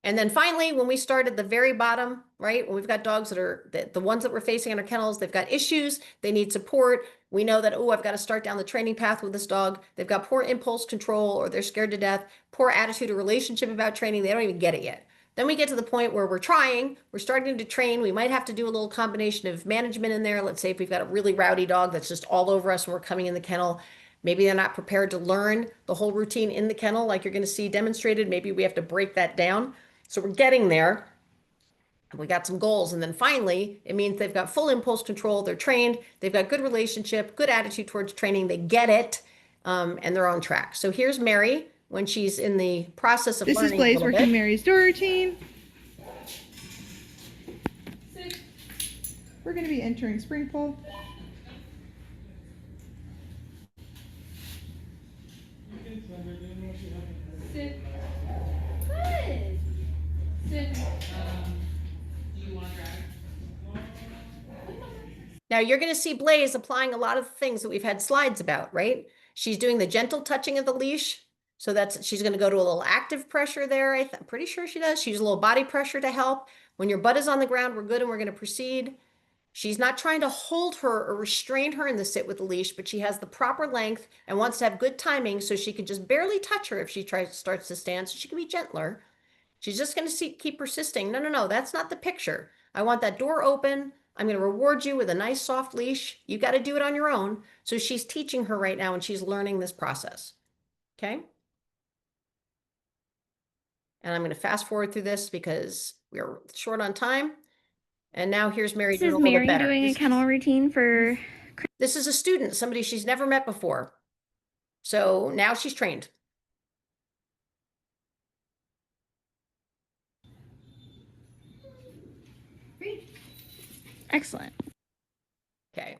And then finally, when we start at the very bottom, right, when we've got dogs that are the ones that we're facing in our kennels, they've got issues, they need support. We know that, oh, I've got to start down the training path with this dog. They've got poor impulse control or they're scared to death, poor attitude or relationship about training. They don't even get it yet. Then we get to the point where we're starting to train. We might have to do a little combination of management in there. Let's say if we've got a really rowdy dog that's just all over us when we're coming in the kennel. Maybe they're not prepared to learn the whole routine in the kennel like you're going to see demonstrated. Maybe we have to break that down. So we're getting there. We got some goals. And then finally, it means they've got full impulse control. They're trained. They've got good relationship, good attitude towards training. They get it. And they're on track. So here's Mary when she's in the process of learning. This is Blaze working Mary's door routine. We're going to be entering spring pull. Sit. Good. Sit. Do you want to drive? Now you're going to see Blaze applying a lot of things that we've had slides about, right? She's doing the gentle touching of the leash. So she's going to go to a little active pressure there. I'm pretty sure she does. She's a little body pressure to help. When your butt is on the ground, we're good and we're going to proceed. She's not trying to hold her or restrain her in the sit with the leash, but she has the proper length and wants to have good timing so she can just barely touch her if she starts to stand, so she can be gentler. She's just going to keep persisting. No, that's not the picture. I want that door open. I'm going to reward you with a nice soft leash. You got to do it on your own. So she's teaching her right now and she's learning this process. Okay. And I'm going to fast forward through this because we're short on time. And now here's Mary doing a little bit better. Doing a kennel routine for. This is a student, somebody she's never met before. So now she's trained. Excellent. Okay.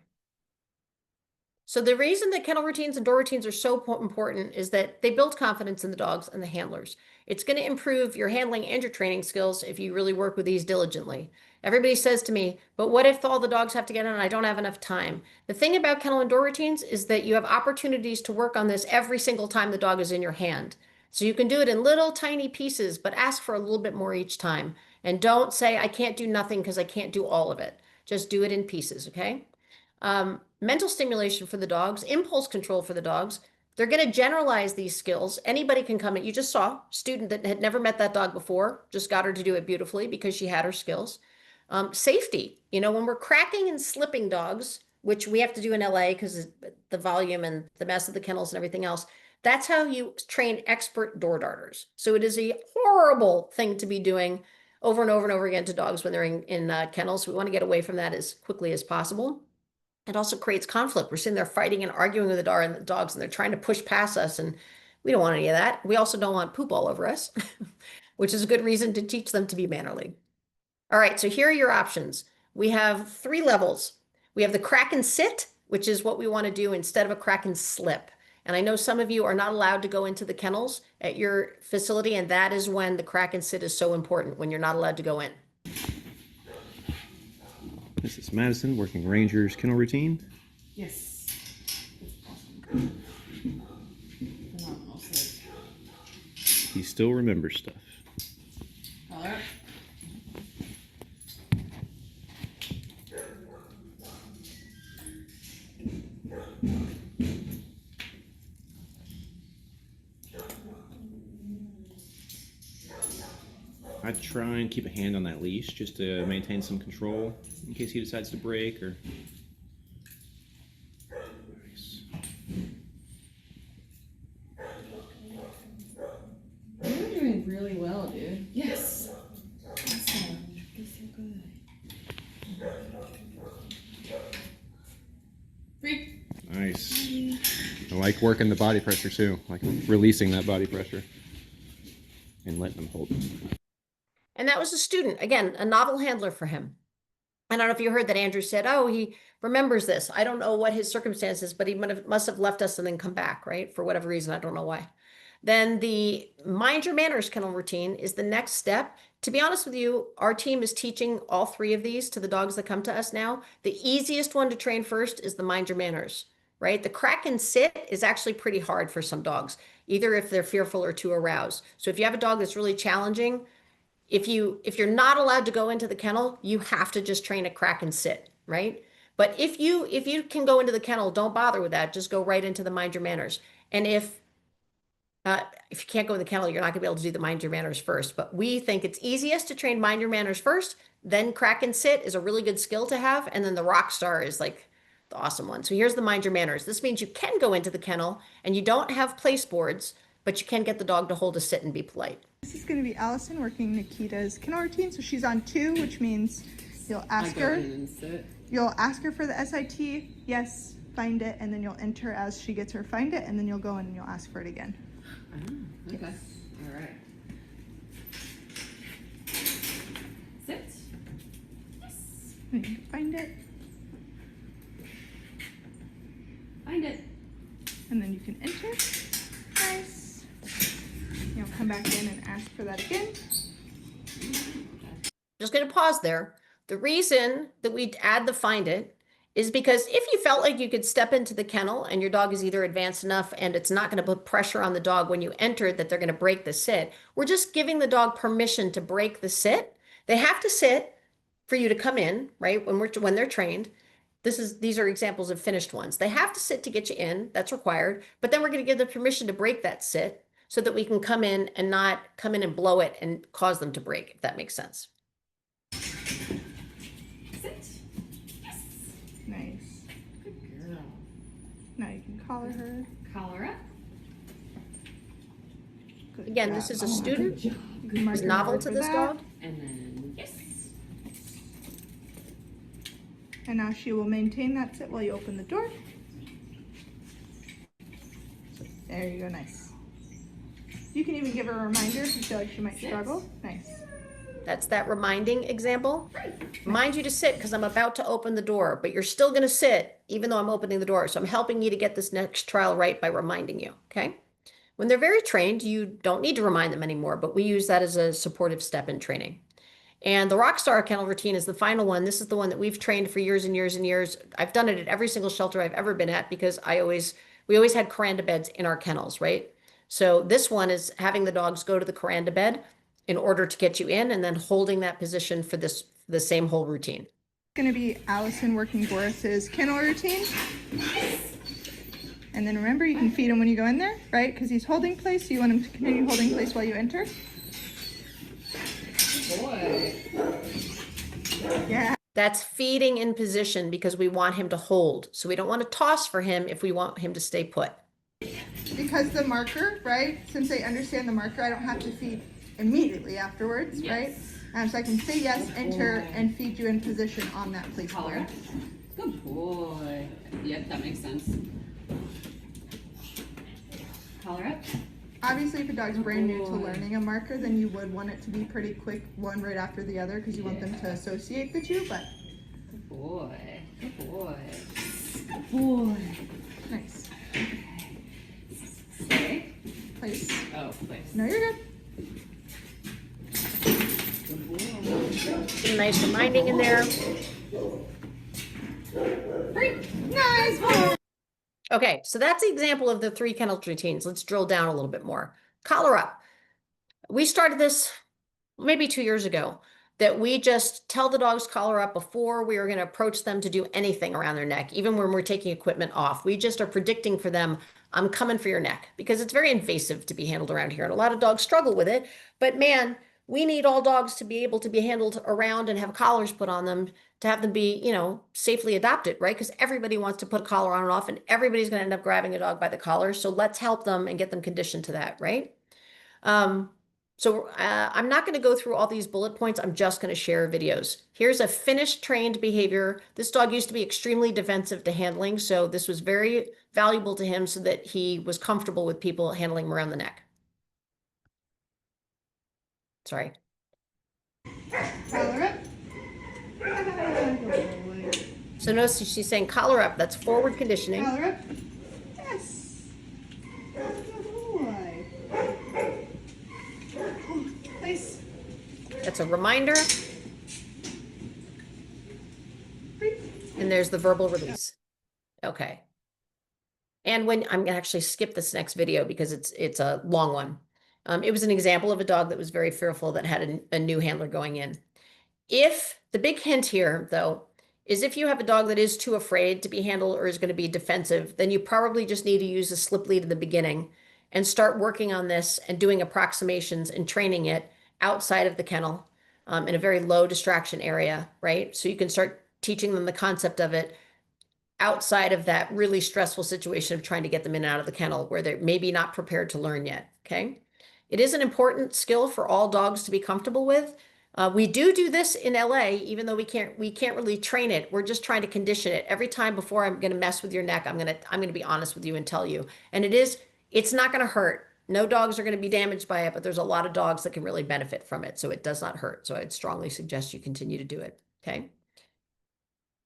So the reason that kennel routines and door routines are so important is that they build confidence in the dogs and the handlers. It's going to improve your handling and your training skills if you really work with these diligently. Everybody says to me, but what if all the dogs have to get in and I don't have enough time? The thing about kennel and door routines is that you have opportunities to work on this every single time the dog is in your hand. So you can do it in little tiny pieces, but ask for a little bit more each time. And don't say, I can't do nothing because I can't do all of it. Just do it in pieces, okay? Mental stimulation for the dogs, impulse control for the dogs. They're going to generalize these skills. Anybody can come in. You just saw a student that had never met that dog before, just got her to do it beautifully because she had her skills. Safety, when we're cracking and slipping dogs, which we have to do in LA because the volume and the mess of the kennels and everything else, that's how you train expert door darters. So it is a horrible thing to be doing over and over and over again to dogs when they're in kennels. We want to get away from that as quickly as possible. It also creates conflict. We're sitting there fighting and arguing with the dogs and they're trying to push past us and we don't want any of that. We also don't want poop all over us, which is a good reason to teach them to be mannerly. All right, so here are your options. We have 3 levels. We have the crack and sit, which is what we want to do instead of a crack and slip. And I know some of you are not allowed to go into the kennels at your facility, and that is when the crack and sit is so important, when you're not allowed to go in. This is Madison working Ranger's kennel routine. Yes. Phenomenal. So, He still remembers stuff. collar up. I'd try and keep a hand on that leash just to maintain some control in case he decides to break or. Nice. You're doing really well, dude. Yes. Awesome. You're so good. Free. Nice. I like working the body pressure too, like releasing that body pressure and letting them hold it. And that was a student, again, a novel handler for him. I don't know if you heard that Andrew said, oh, he remembers this. I don't know what his circumstances, but he must have left us and then come back, right? For whatever reason, I don't know why. Then the Mind Your Manners kennel routine is the next step. To be honest with you, our team is teaching all 3 of these to the dogs that come to us now. The easiest one to train first is the Mind Your Manners, right? The crack and sit is actually pretty hard for some dogs, either if they're fearful or too aroused. So if you have a dog that's really challenging, if you're not allowed to go into the kennel, you have to just train a crack and sit, right? But if you can go into the kennel, don't bother with that. Just go right into the Mind Your Manners. And if you can't go in the kennel, you're not gonna be able to do the Mind Your Manners first. But we think it's easiest to train Mind Your Manners first. Then crack and sit is a really good skill to have, and then the rock star is like the awesome one. So here's the Mind Your Manners. This means you can go into the kennel and you don't have place boards, but you can get the dog to hold a sit and be polite. This is going to be Allison working Nikita's kennel routine. So she's on 2, which means you'll ask her. You'll ask her for the SIT. Yes, find it, and then you'll enter as she gets her find it, and then you'll go in and you'll ask for it again. Oh, okay. Yes. All right. Sit. Yes. And you can find it, Find it. and then you can enter. Nice. You'll come back in and ask for that again. Just going to pause there. The reason that we add the find it is because if you felt like you could step into the kennel and your dog is either advanced enough and it's not going to put pressure on the dog when you enter that they're going to break the sit, we're just giving the dog permission to break the sit. They have to sit for you to come in, right? When they're trained. These are examples of finished ones. They have to sit to get you in. That's required. But then we're going to give them permission to break that sit so that we can come in and not come in and blow it and cause them to break, if that makes sense. Sit. Yes. Nice. Good girl. Now you can collar her. Collar up. Good Again, job. this is a student. You can mark It's your novel board to for this that. dog. And then yes. And now she will maintain that sit while you open the door. There you go, nice. You can even give her a reminder if you feel like she might struggle. Nice. That's that reminding example. Remind you to sit because I'm about to open the door, but you're still going to sit even though I'm opening the door. So I'm helping you to get this next trial right by reminding you, okay? When they're very trained, you don't need to remind them anymore, but we use that as a supportive step in training. And the Rockstar kennel routine is the final one. This is the one that we've trained for years and years and years. I've done it at every single shelter I've ever been at because we always had Kuranda beds in our kennels, right? So this one is having the dogs go to the Kuranda bed in order to get you in and then holding that position for the same whole routine. It's going to be Allison working Boris's kennel routine. And then remember, you can feed him when you go in there, right? Because he's holding place, so you want him to continue holding place while you enter. Boy. Yeah. That's feeding in position because we want him to hold. So we don't want to toss for him if we want him to stay put. Because the marker, right? Since they understand the marker, I don't have to feed immediately afterwards, right? So I can say yes, enter, and feed you in position on that place Collar board. up. Good boy. Yep, that makes sense. Collar up. obviously if a dog's brand new to learning a marker, then you would want it to be pretty quick, one right after the other, because you want them to associate the two, but. Good boy. Good boy. Good boy. Nice. Stay. Place. Oh, place. No, you're good. Some nice reminding in there. Nice boy. Okay, so that's the example of the 3 kennel routines. Let's drill down a little bit more. Collar up. We started this maybe 2 years ago, that we just tell the dogs collar up before we are going to approach them to do anything around their neck, even when we're taking equipment off. We just are predicting for them, I'm coming for your neck, because it's very invasive to be handled around here. And a lot of dogs struggle with it. But man, we need all dogs to be able to be handled around and have collars put on them to have them be, you know, safely adopted, right? Because everybody wants to put a collar on and off, and everybody's going to end up grabbing a dog by the collar. So let's help them and get them conditioned to that, right? So I'm not going to go through all these bullet points. I'm just going to share videos. Here's a finished trained behavior. This dog used to be extremely defensive to handling, so this was very valuable to him so that he was comfortable with people handling him around the neck. Sorry. Collar up. So notice she's saying collar up. That's forward conditioning. Collar up. Yes. Good boy. Place. That's a reminder. And there's the verbal release. Okay. And when I'm gonna actually skip this next video because it's a long one. It was an example of a dog that was very fearful that had a new handler going in. If the big hint here, though, is if you have a dog that is too afraid to be handled or is going to be defensive, then you probably just need to use a slip lead in the beginning and start working on this and doing approximations and training it outside of the kennel in a very low distraction area, right? So you can start teaching them the concept of it outside of that really stressful situation of trying to get them in and out of the kennel where they're maybe not prepared to learn yet, okay? It is an important skill for all dogs to be comfortable with. We do this in LA, even though we can't really train it. We're just trying to condition it. Every time before I'm going to mess with your neck, I'm going to be honest with you and tell you. And it's not going to hurt. No dogs are going to be damaged by it, but there's a lot of dogs that can really benefit from it. So it does not hurt. So I'd strongly suggest you continue to do it. Okay.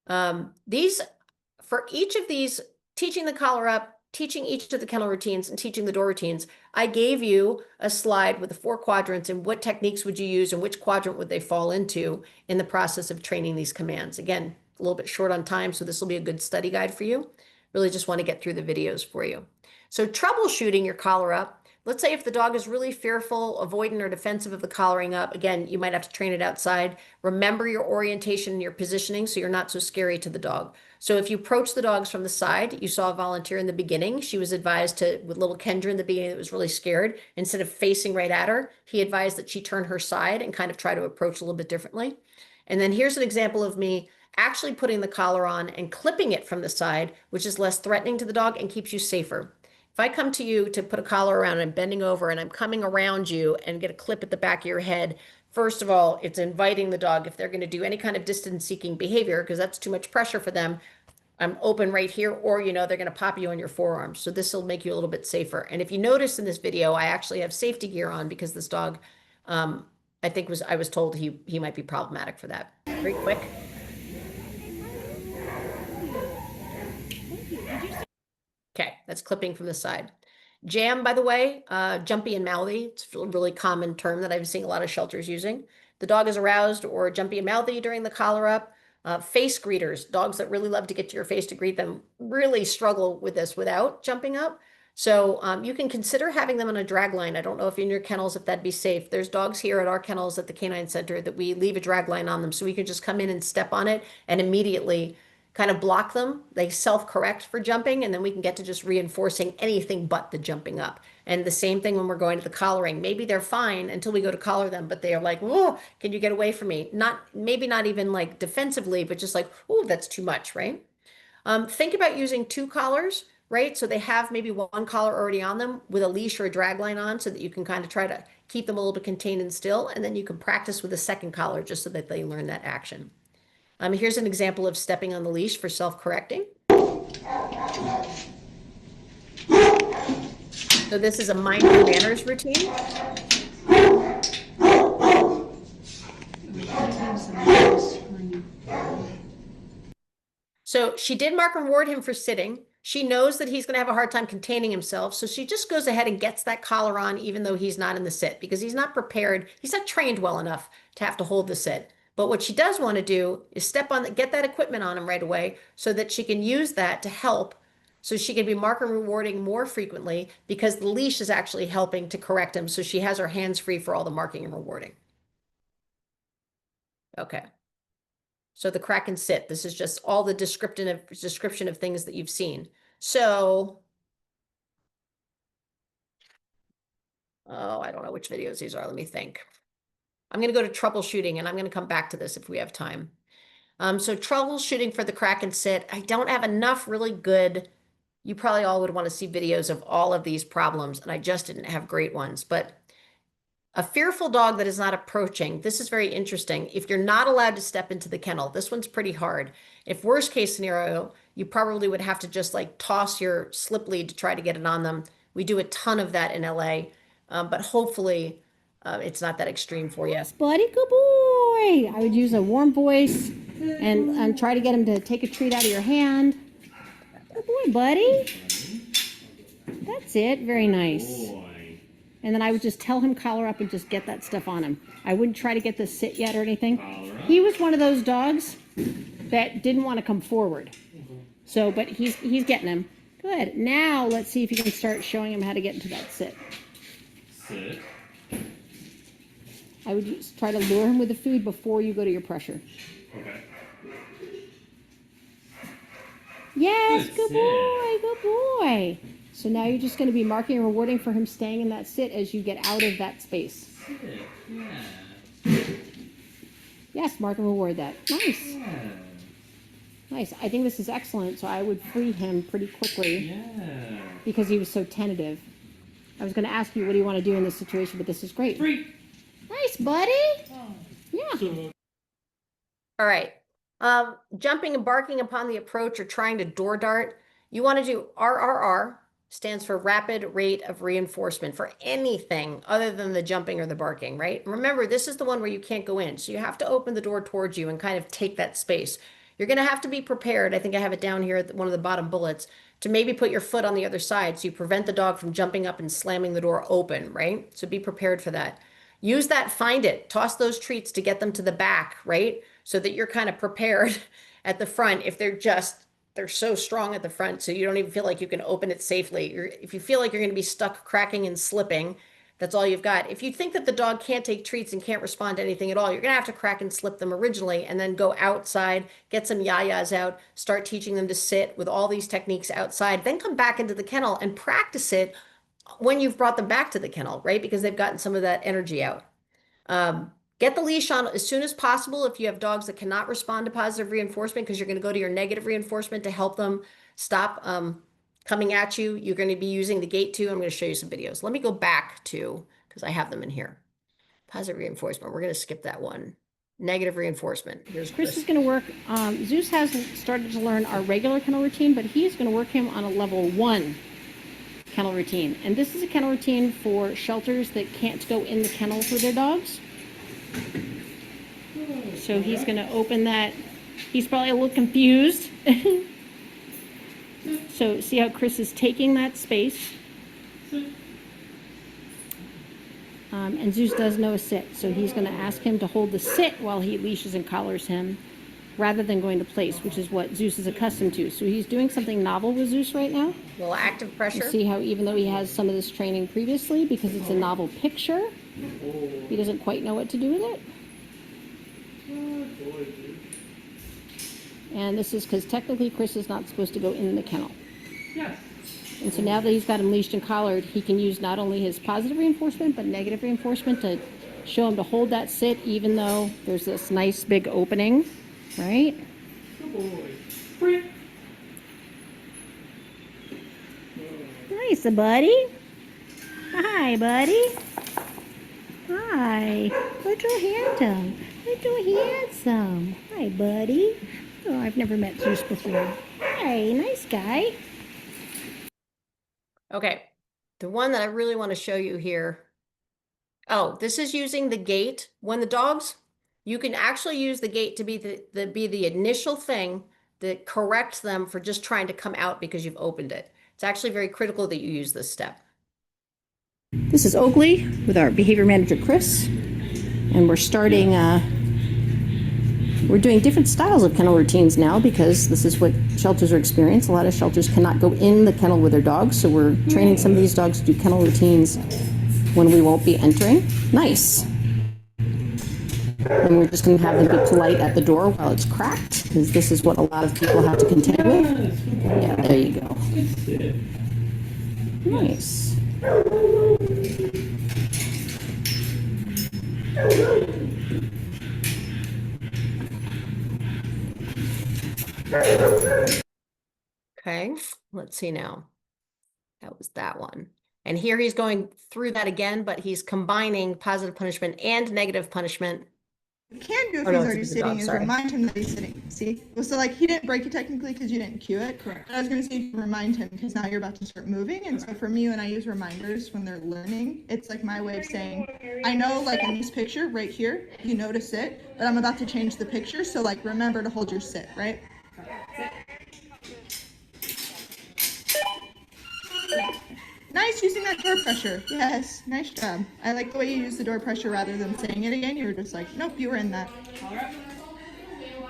For each of these, teaching the collar up, teaching each of the kennel routines, and teaching the door routines, I gave you a slide with the 4 quadrants and what techniques would you use and which quadrant would they fall into in the process of training these commands. Again, a little bit short on time, so this will be a good study guide for you. Really just want to get through the videos for you. So troubleshooting your collar up. Let's say if the dog is really fearful, avoidant, or defensive of the collaring up, again, you might have to train it outside. Remember your orientation and your positioning so you're not so scary to the dog. So if you approach the dogs from the side, you saw a volunteer in the beginning. She was advised to, with little Kendra in the beginning that was really scared, instead of facing right at her, he advised that she turn her side and kind of try to approach a little bit differently. And then here's an example of me actually putting the collar on and clipping it from the side, which is less threatening to the dog and keeps you safer. If I come to you to put a collar around and I'm bending over and I'm coming around you and get a clip at the back of your head, first of all, it's inviting the dog, if they're going to do any kind of distance-seeking behavior, because that's too much pressure for them, I'm open right here, or, you know, they're going to pop you on your forearms. So this will make you a little bit safer. And if you notice in this video, I actually have safety gear on because this dog, I was told he might be problematic for that. Very quick. Okay, that's clipping from the side. Jam, by the way, jumpy and mouthy. It's a really common term that I've seen a lot of shelters using. The dog is aroused or jumpy and mouthy during the collar up. Face greeters, dogs that really love to get to your face to greet them, really struggle with this without jumping up. So you can consider having them on a drag line. I don't know if in your kennels, if that'd be safe. There's dogs here at our kennels at the Canine Center that we leave a drag line on them so we can just come in and step on it and immediately kind of block them. They self-correct for jumping, and then we can get to just reinforcing anything but the jumping up. And the same thing when we're going to the collaring. Maybe they're fine until we go to collar them, but they are like, "Whoa, can you get away from me?" Maybe not even like defensively, but just like, "Oh, that's too much," right? Think about using 2 collars, right? So they have maybe 1 collar already on them with a leash or a drag line on so that you can kind of try to keep them a little bit contained and still, and then you can practice with a 2nd collar just so that they learn that action. Here's an example of stepping on the leash for self-correcting. So this is a mind your manners routine. So she did mark and reward him for sitting. She knows that he's going to have a hard time containing himself. So she just goes ahead and gets that collar on, even though he's not in the sit, because he's not prepared. He's not trained well enough to have to hold the sit. But what she does want to do is get that equipment on him right away so that she can use that to help. So she can be mark and rewarding more frequently because the leash is actually helping to correct him. So she has her hands free for all the marking and rewarding. Okay. So the crack and sit, this is just all the description of things that you've seen. So, oh, I don't know which videos these are. Let me think. I'm going to go to troubleshooting and I'm going to come back to this if we have time. So troubleshooting for the crack and sit, I don't have enough really good, you probably all would want to see videos of all of these problems, and I just didn't have great ones. But a fearful dog that is not approaching, this is very interesting. If you're not allowed to step into the kennel, this one's pretty hard. If worst case scenario, you probably would have to just like toss your slip lead to try to get it on them. We do a ton of that in LA, but hopefully it's not that extreme for you. Buddy, good boy. I would use a warm voice and try to get him to take a treat out of your hand. Good boy, buddy. That's it. Very nice. And then I would just tell him collar up and just get that stuff on him. I wouldn't try to get the sit yet or anything. He was one of those dogs that didn't want to come forward. So, but he's getting him. Good. Now let's see if you can start showing him how to get into that sit. Sit. I would try to lure him with the food before you go to your pressure. Okay. Yes, good boy, good boy. So now you're just going to be marking and rewarding for him staying in that sit as you get out of that space. Sit. Yeah. Yes, mark and reward that. Nice. Yeah. Nice. I think this is excellent, so I would free him pretty quickly. Yeah. Because he was so tentative. I was going to ask you, what do you want to do in this situation, but this is great. Free. Nice, buddy. Yeah. All right. Jumping and barking upon the approach or trying to door dart, you want to do RRR, stands for rapid rate of reinforcement for anything other than the jumping or the barking, right? Remember, this is the one where you can't go in. So you have to open the door towards you and kind of take that space. You're going to have to be prepared. I think I have it down here at one of the bottom bullets to maybe put your foot on the other side so you prevent the dog from jumping up and slamming the door open, right? So be prepared for that. Use that, find it, toss those treats to get them to the back, right? So that you're kind of prepared at the front if they're so strong at the front so you don't even feel like you can open it safely. If you feel like you're going to be stuck cracking and slipping, that's all you've got. If you think that the dog can't take treats and can't respond to anything at all, you're going to have to crack and slip them originally and then go outside, get some yayas out, start teaching them to sit with all these techniques outside, then come back into the kennel and practice it when you've brought them back to the kennel, right? Because they've gotten some of that energy out. Get the leash on as soon as possible if you have dogs that cannot respond to positive reinforcement, because you're going to go to your negative reinforcement to help them stop coming at you. You're going to be using the gate too. I'm going to show you some videos. Let me go back to, because I have them in here. Positive reinforcement. We're going to skip that one. Negative reinforcement. Here's Chris is going to work. Zeus hasn't started to learn our regular kennel routine, but he's going to work him on a level 1 kennel routine. And this is a kennel routine for shelters that can't go in the kennels with their dogs. So he's going to open that. He's probably a little confused. So see how Chris is taking that space. And Zeus does know a sit. So he's going to ask him to hold the sit while he leashes and collars him, rather than going to place, which is what Zeus is accustomed to. So he's doing something novel with Zeus right now. a little active pressure. You see how even though he has some of this training previously, because it's a novel picture, he doesn't quite know what to do with it. And this is because technically Chris is not supposed to go in the kennel. Yes. And so now that he's got him leashed and collared, he can use not only his positive reinforcement, but negative reinforcement to show him to hold that sit, even though there's this nice big opening, right? Good boy. Free. Nice, buddy. Hi, buddy. Hi. Little handsome. Little handsome. Hi, buddy. Oh, I've never met Zeus before. Hi, nice guy. Okay. The one that I really want to show you here. Oh, this is using the gate. When the dogs, you can actually use the gate to be the initial thing that corrects them for just trying to come out because you've opened it. It's actually very critical that you use this step. This is Oakley with our behavior manager, Chris. And we're starting, we're doing different styles of kennel routines now because this is what shelters are experiencing. A lot of shelters cannot go in the kennel with their dogs, so we're training some of these dogs to do kennel routines when we won't be entering. Nice. And we're just going to have them be polite at the door while it's cracked, because this is what a lot of people have to contend with. Yeah, there you go. Nice. Okay, let's see now. That was that one. And here he's going through that again, but he's combining positive punishment and negative punishment. You can do if Oh, he's no, already it's a sitting dog, is sorry. remind him that he's sitting. See? Well, so like he didn't break it technically because you didn't cue it. Correct. But I was going to say remind him because now you're about to start moving. And so for me, when I use reminders when they're learning, it's like my way of saying, I know like in this picture right here, you know to sit, but I'm about to change the picture. So like remember to hold your sit, right? Nice using that door pressure. Yes, nice job. I like the way you use the door pressure rather than saying it again. You were just like, nope, you were in that.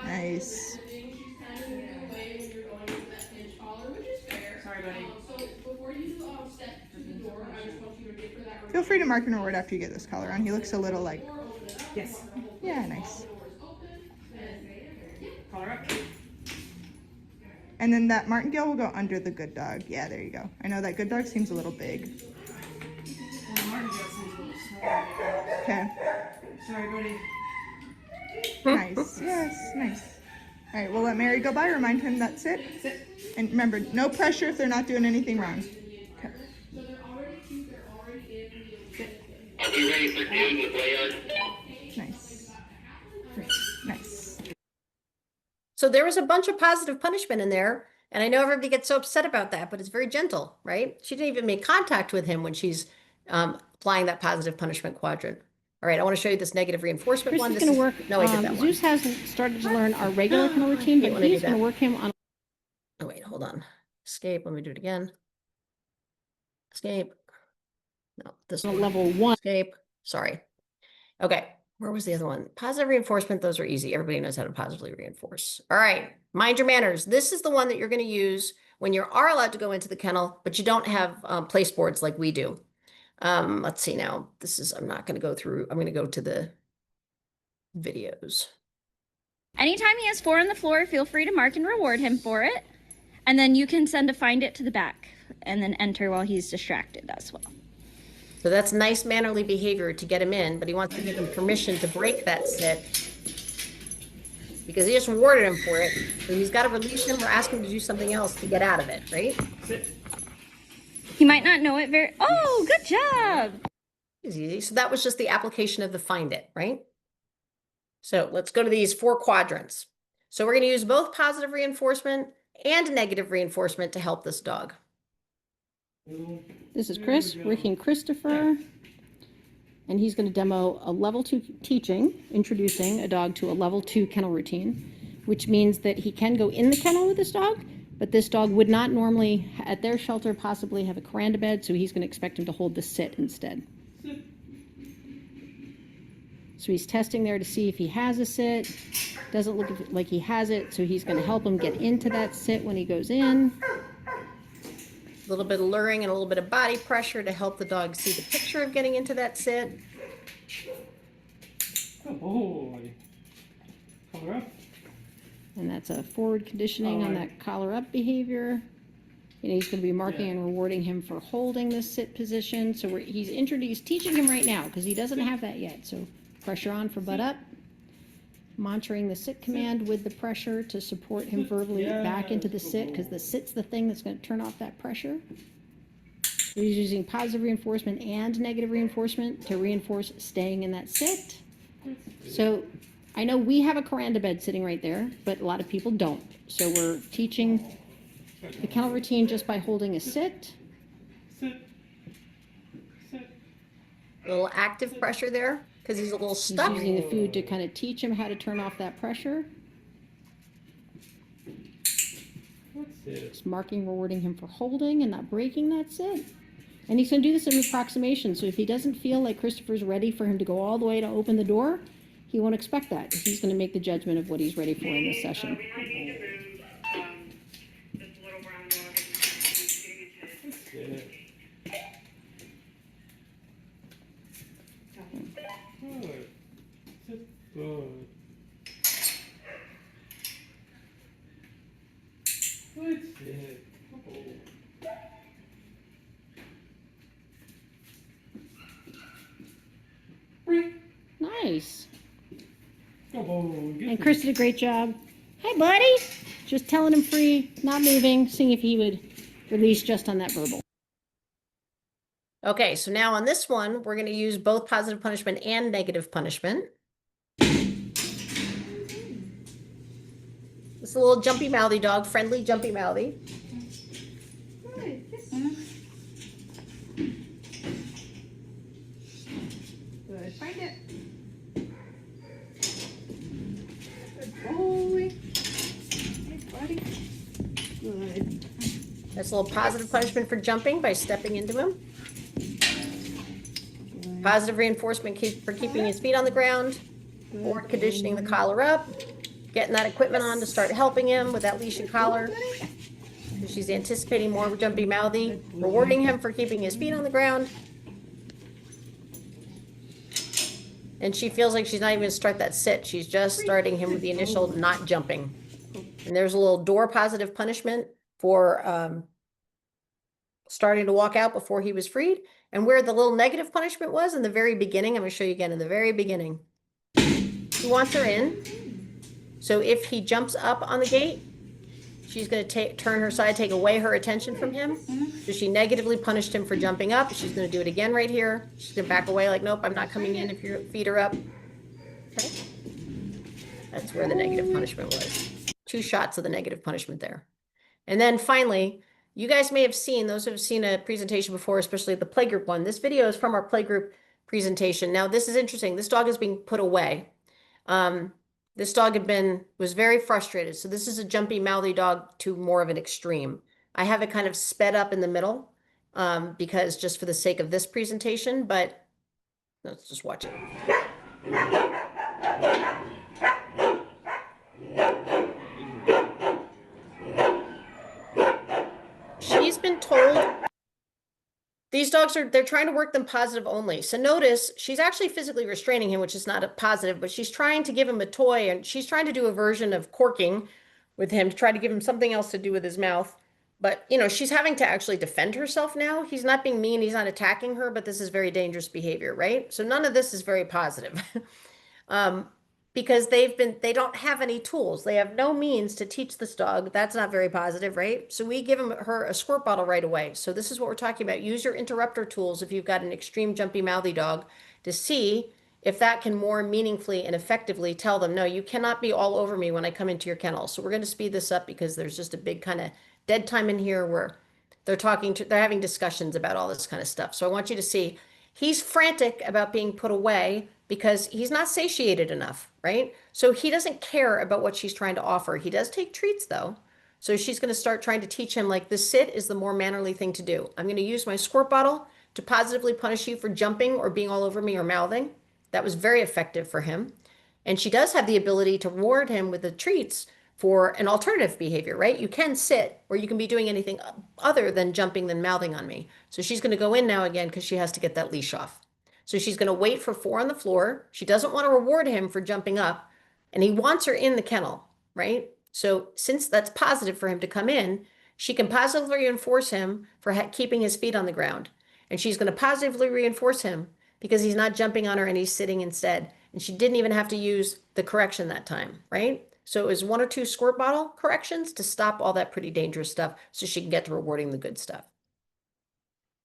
Nice. Sorry, buddy. Feel free to mark and reward after you get this collar on. He looks a little like, Yes. yeah, nice. Collar up. And then that martingale will go under the good dog. Yeah, there you go. I know that good dog seems a little big. Well, Martingale seems a little small. Okay. Sorry, buddy. Nice. Yes, nice. All right, we'll let Mary go by. Remind him that's it. Sit. And remember, no pressure if they're not doing anything wrong. Okay. Are we ready for noon with Layard? Nice. Nice. So there was a bunch of positive punishment in there. And I know everybody gets so upset about that, but it's very gentle, right? She didn't even make contact with him when she's applying that positive punishment quadrant. All right, I want to show you this negative reinforcement Chris one. is This going to work. No, I did that one. Zeus hasn't started to learn our regular kennel routine, Hate but when I do he's going to that. work him on. Oh, wait, hold on. Escape. Let me do it again. Escape. No, this On one. level 1. Escape. Sorry. Okay. Where was the other one? Positive reinforcement. Those are easy. Everybody knows how to positively reinforce. All right. Mind your manners. This is the one that you're going to use when you are allowed to go into the kennel, but you don't have place boards like we do. Let's see now. This is, I'm not going to go through. I'm going to go to the videos. Anytime he has 4 on the floor, feel free to mark and reward him for it. And then you can send a find it to the back and then enter while he's distracted as well. So that's nice mannerly behavior to get him in, but he wants to give him permission to break that sit because he just rewarded him for it. So he's got to release him or ask him to do something else to get out of it, right? Sit. He might not know it very. Oh, good job. It's easy. So that was just the application of the find it, right? So let's go to these 4 quadrants. So we're going to use both positive reinforcement and negative reinforcement to help this dog. This is Chris working Christopher, and he's going to demo a level 2 teaching, introducing a dog to a level 2 kennel routine, which means that he can go in the kennel with this dog, but this dog would not normally, at their shelter, possibly have a coranda bed, so he's going to expect him to hold the sit instead. So he's testing there to see if he has a sit. Doesn't look like he has it, so he's going to help him get into that sit when he goes in. A little bit of luring and a little bit of body pressure to help the dog see the picture of getting into that sit. Good boy. Collar up. And that's a forward conditioning on that collar up behavior. And he's going to be marking and rewarding him for holding this sit position. So he's teaching him right now because he doesn't have that yet. So pressure on for butt up. Monitoring the sit command with the pressure to support him verbally back into the sit because the sit's the thing that's going to turn off that pressure. So he's using positive reinforcement and negative reinforcement to reinforce staying in that sit. So I know we have a coranda bed sitting right there, but a lot of people don't. So we're teaching the kennel routine just by holding a sit. Sit. A little active pressure there because he's a little He's stuck. using the food to kind of teach him how to turn off that pressure. Just marking, rewarding him for holding and not breaking, that's it. And he's going to do this in approximation. So if he doesn't feel like Christopher's ready for him to go all the way to open the door, he won't expect that. He's going to make the judgment of what he's ready for in this session. Good. Good sit. Nice. Good. And Chris did a great job. Hi, buddy. Just telling him free, not moving, seeing if he would release just on that verbal. Okay, so now on this one, we're going to use both positive punishment and negative punishment. This little jumpy mouthy dog, friendly jumpy mouthy. Good. Find it. Good boy. Hey, buddy. Good. That's a little positive punishment for jumping by stepping into him. Positive reinforcement for keeping his feet on the ground, or conditioning the collar up, getting that equipment on to start helping him with that leash and collar. So she's anticipating more jumpy mouthy, rewarding him for keeping his feet on the ground. And she feels like she's not even going to start that sit. She's just starting him with the initial not jumping. And there's a little door positive punishment for starting to walk out before he was freed. And where the little negative punishment was in the very beginning, I'm going to show you again in the very beginning. He wants her in. So if he jumps up on the gate, she's going to turn her side, take away her attention from him. So she negatively punished him for jumping up. She's going to do it again right here. She's going to back away like, nope, I'm not coming in if your feet are up. Okay. That's where the negative punishment was. 2 shots of the negative punishment there. And then finally, you guys may have seen, those who have seen a presentation before, especially the playgroup one. This video is from our playgroup presentation. Now, this is interesting. This dog is being put away. This dog was very frustrated. So this is a jumpy, mouthy dog to more of an extreme. I have it kind of sped up in the middle because just for the sake of this presentation, but let's just watch it. She's been told these dogs they're trying to work them positive only. So notice she's actually physically restraining him, which is not a positive, but she's trying to give him a toy and she's trying to do a version of corking with him to try to give him something else to do with his mouth. But, you know, she's having to actually defend herself now. He's not being mean. He's not attacking her, but this is very dangerous behavior, right? So none of this is very positive. Because they don't have any tools. They have no means to teach this dog. That's not very positive, right? So we give her a squirt bottle right away. So this is what we're talking about. Use your interrupter tools if you've got an extreme jumpy mouthy dog to see if that can more meaningfully and effectively tell them, no, you cannot be all over me when I come into your kennel. So we're going to speed this up because there's just a big kind of dead time in here where they're having discussions about all this kind of stuff. So I want you to see he's frantic about being put away because he's not satiated enough, right? So he doesn't care about what she's trying to offer. He does take treats though. So she's going to start trying to teach him like this sit is the more mannerly thing to do. I'm going to use my squirt bottle to positively punish you for jumping or being all over me or mouthing. That was very effective for him. And she does have the ability to reward him with the treats for an alternative behavior, right? You can sit or you can be doing anything other than jumping than mouthing on me. So she's going to go in now again because she has to get that leash off. So she's going to wait for 4 on the floor. She doesn't want to reward him for jumping up and he wants her in the kennel, right? So since that's positive for him to come in, she can positively reinforce him for keeping his feet on the ground. And she's going to positively reinforce him because he's not jumping on her and he's sitting instead. And she didn't even have to use the correction that time, right? So it was 1 or 2 squirt bottle corrections to stop all that pretty dangerous stuff so she can get to rewarding the good stuff.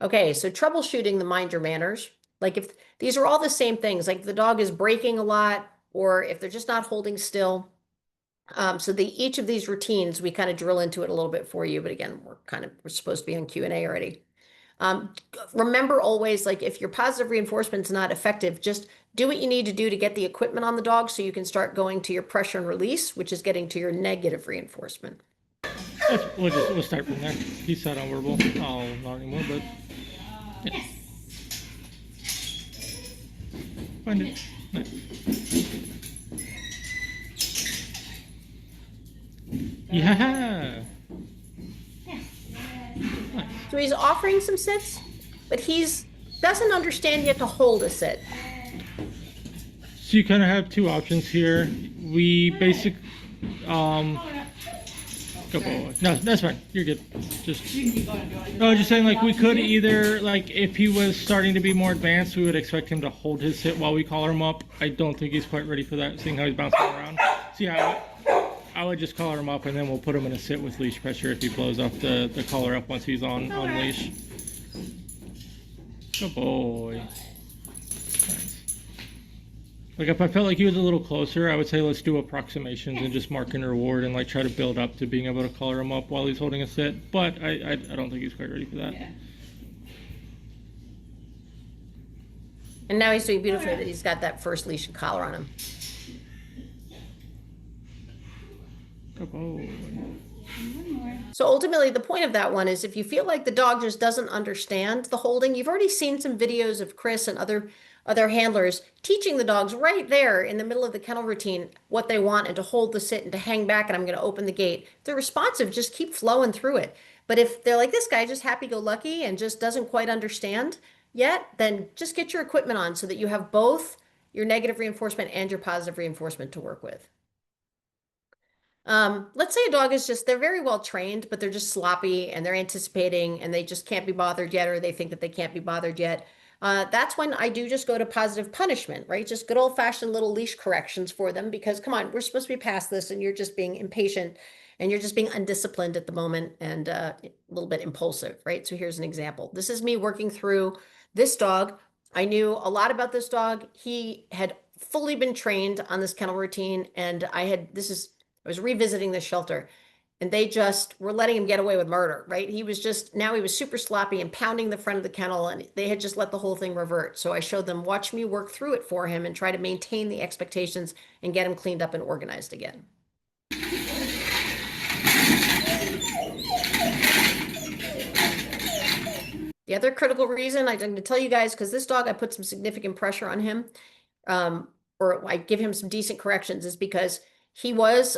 Okay, so troubleshooting the mind your manners. Like if these are all the same things, like if the dog is breaking a lot or if they're just not holding still. So each of these routines, we kind of drill into it a little bit for you. But again, we're supposed to be on Q&A already. Remember always, like if your positive reinforcement's not effective, just do what you need to do to get the equipment on the dog so you can start going to your pressure and release, which is getting to your negative reinforcement. We'll start from there. He said on verbal. Oh, not anymore, but yeah. Find it. Nice. Yeah. So he's offering some sits, but doesn't understand yet to hold a sit. So you kind of have two options here. We basic, no, that's fine. You're good. No, just saying, like, we could either, like, if he was starting to be more advanced, we would expect him to hold his sit while we collar him up. I don't think he's quite ready for that, seeing how he's bouncing around. So yeah, I would just collar him up, and then we'll put him in a sit with leash pressure if he blows off the collar up once he's on leash. Good boy. Nice. Like, if I felt like he was a little closer, I would say let's do approximations and just mark and reward and, like, try to build up to being able to collar him up while he's holding a sit. But I don't think he's quite ready for that. Yeah. And now he's doing beautifully that he's got that first leash and collar on him. Good boy. So ultimately, the point of that one is if you feel like the dog just doesn't understand the holding, you've already seen some videos of Chris and other handlers teaching the dogs right there in the middle of the kennel routine what they want and to hold the sit and to hang back and I'm going to open the gate. If they're responsive, just keep flowing through it. But if they're like this guy, just happy-go-lucky and just doesn't quite understand yet, then just get your equipment on so that you have both your negative reinforcement and your positive reinforcement to work with. Let's say a dog is they're very well trained, but they're just sloppy and they're anticipating and they just can't be bothered yet, or they think that they can't be bothered yet. That's when I do just go to positive punishment, right? Just good old fashioned little leash corrections for them because come on, we're supposed to be past this and you're just being impatient and you're just being undisciplined at the moment and a little bit impulsive, right? So here's an example. This is me working through this dog. I knew a lot about this dog. He had fully been trained on this kennel routine and I was revisiting the shelter and they just were letting him get away with murder, right? Now he was super sloppy and pounding the front of the kennel and they had just let the whole thing revert. So I showed them, watch me work through it for him and try to maintain the expectations and get him cleaned up and organized again. The other critical reason I'm going to tell you guys, because this dog, I put some significant pressure on him, or I give him some decent corrections, is because he was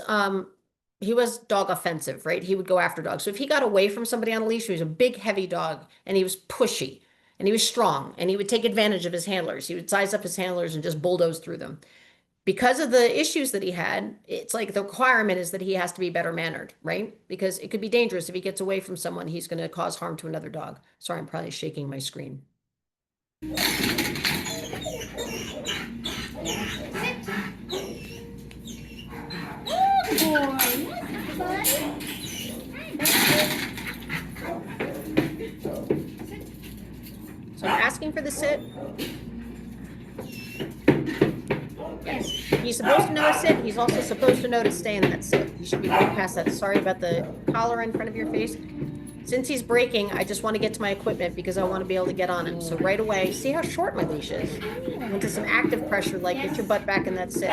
dog offensive, right? He would go after dogs. So if he got away from somebody on a leash, he was a big, heavy dog, and he was pushy, and he was strong, and he would take advantage of his handlers. He would size up his handlers and just bulldoze through them. Because of the issues that he had, it's like the requirement is that he has to be better mannered, right? Because it could be dangerous if he gets away from someone, he's going to cause harm to another dog. Sorry, I'm probably shaking my screen. So I'm asking for the sit. Yes, he's supposed to know a sit. He's also supposed to know to stay in that sit. He should be going past that. Sorry about the collar in front of your face. Since he's breaking, I just want to get to my equipment because I want to be able to get on him. So right away, see how short my leash is? Into some active pressure, like get your butt back in that sit.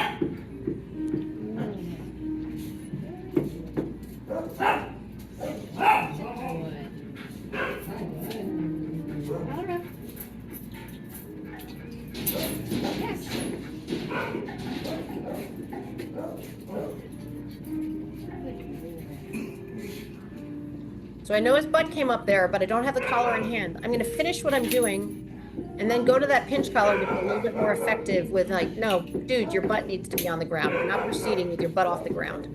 So I know his butt came up there, but I don't have the collar in hand. I'm going to finish what I'm doing and then go to that pinch collar to be a little bit more effective with like, no, dude, your butt needs to be on the ground. We're not proceeding with your butt off the ground.